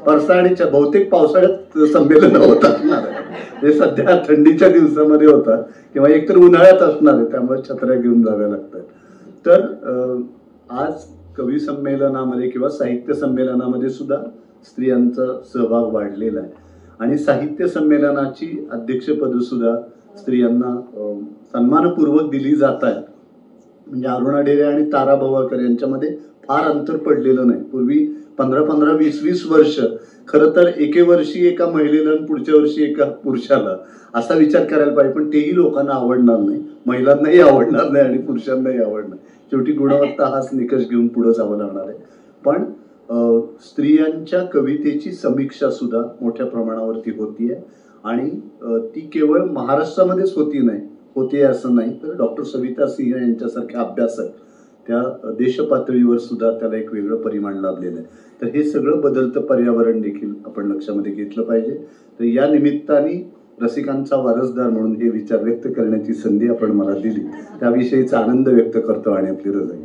[SPEAKER 4] पर्सा आणि बहुतेक पावसाळ्यात संमेलन होत असणार आहे. हे सध्या थंडीच्या दिवसामध्ये होतात किंवा एकतर उन्हाळ्यात असणार आहे, त्यामुळे छत्र्या घेऊन जाव्या लागतात. तर आज कवी संमेलनामध्ये किंवा साहित्य संमेलनामध्ये सुद्धा स्त्रियांचा सहभाग वाढलेला आहे. आणि साहित्य संमेलनाची अध्यक्षपद सुद्धा स्त्रियांना सन्मानपूर्वक दिली जात आहेत. म्हणजे अरुणा ढेरे आणि तारा भवाळकर यांच्यामध्ये फार अंतर पडलेलं नाही. पूर्वी 15-15, 20-20 वर्ष खरं तर एके वर्षी एका महिलेला आणि पुढच्या वर्षी एका पुरुषाला असा विचार करायला पाहिजे. पण तेही लोकांना आवडणार नाही, महिलांनाही आवडणार नाही आणि पुरुषांनाही आवडणार. शेवटी गुणवत्ता हाच निकष घेऊन पुढे जावं लागणार आहे. पण स्त्रियांच्या कवितेची समीक्षा सुद्धा मोठ्या प्रमाणावरती होतीये. आणि ती केवळ महाराष्ट्रामध्येच होते असं नाही, तर डॉक्टर सविता सिंह यांच्यासारख्या अभ्यासक त्या देश पातळीवर सुद्धा त्याला एक वेगळं परिमाण लाभलेलं आहे. तर हे सगळं बदलतं पर्यावरण देखील आपण लक्षामध्ये घेतलं पाहिजे. तर या निमित्ताने रसिकांचा वारसदार म्हणून हे विचार व्यक्त करण्याची संधी आपण मला दिली त्याविषयीचा आनंद व्यक्त करतो आणि आपली रजा.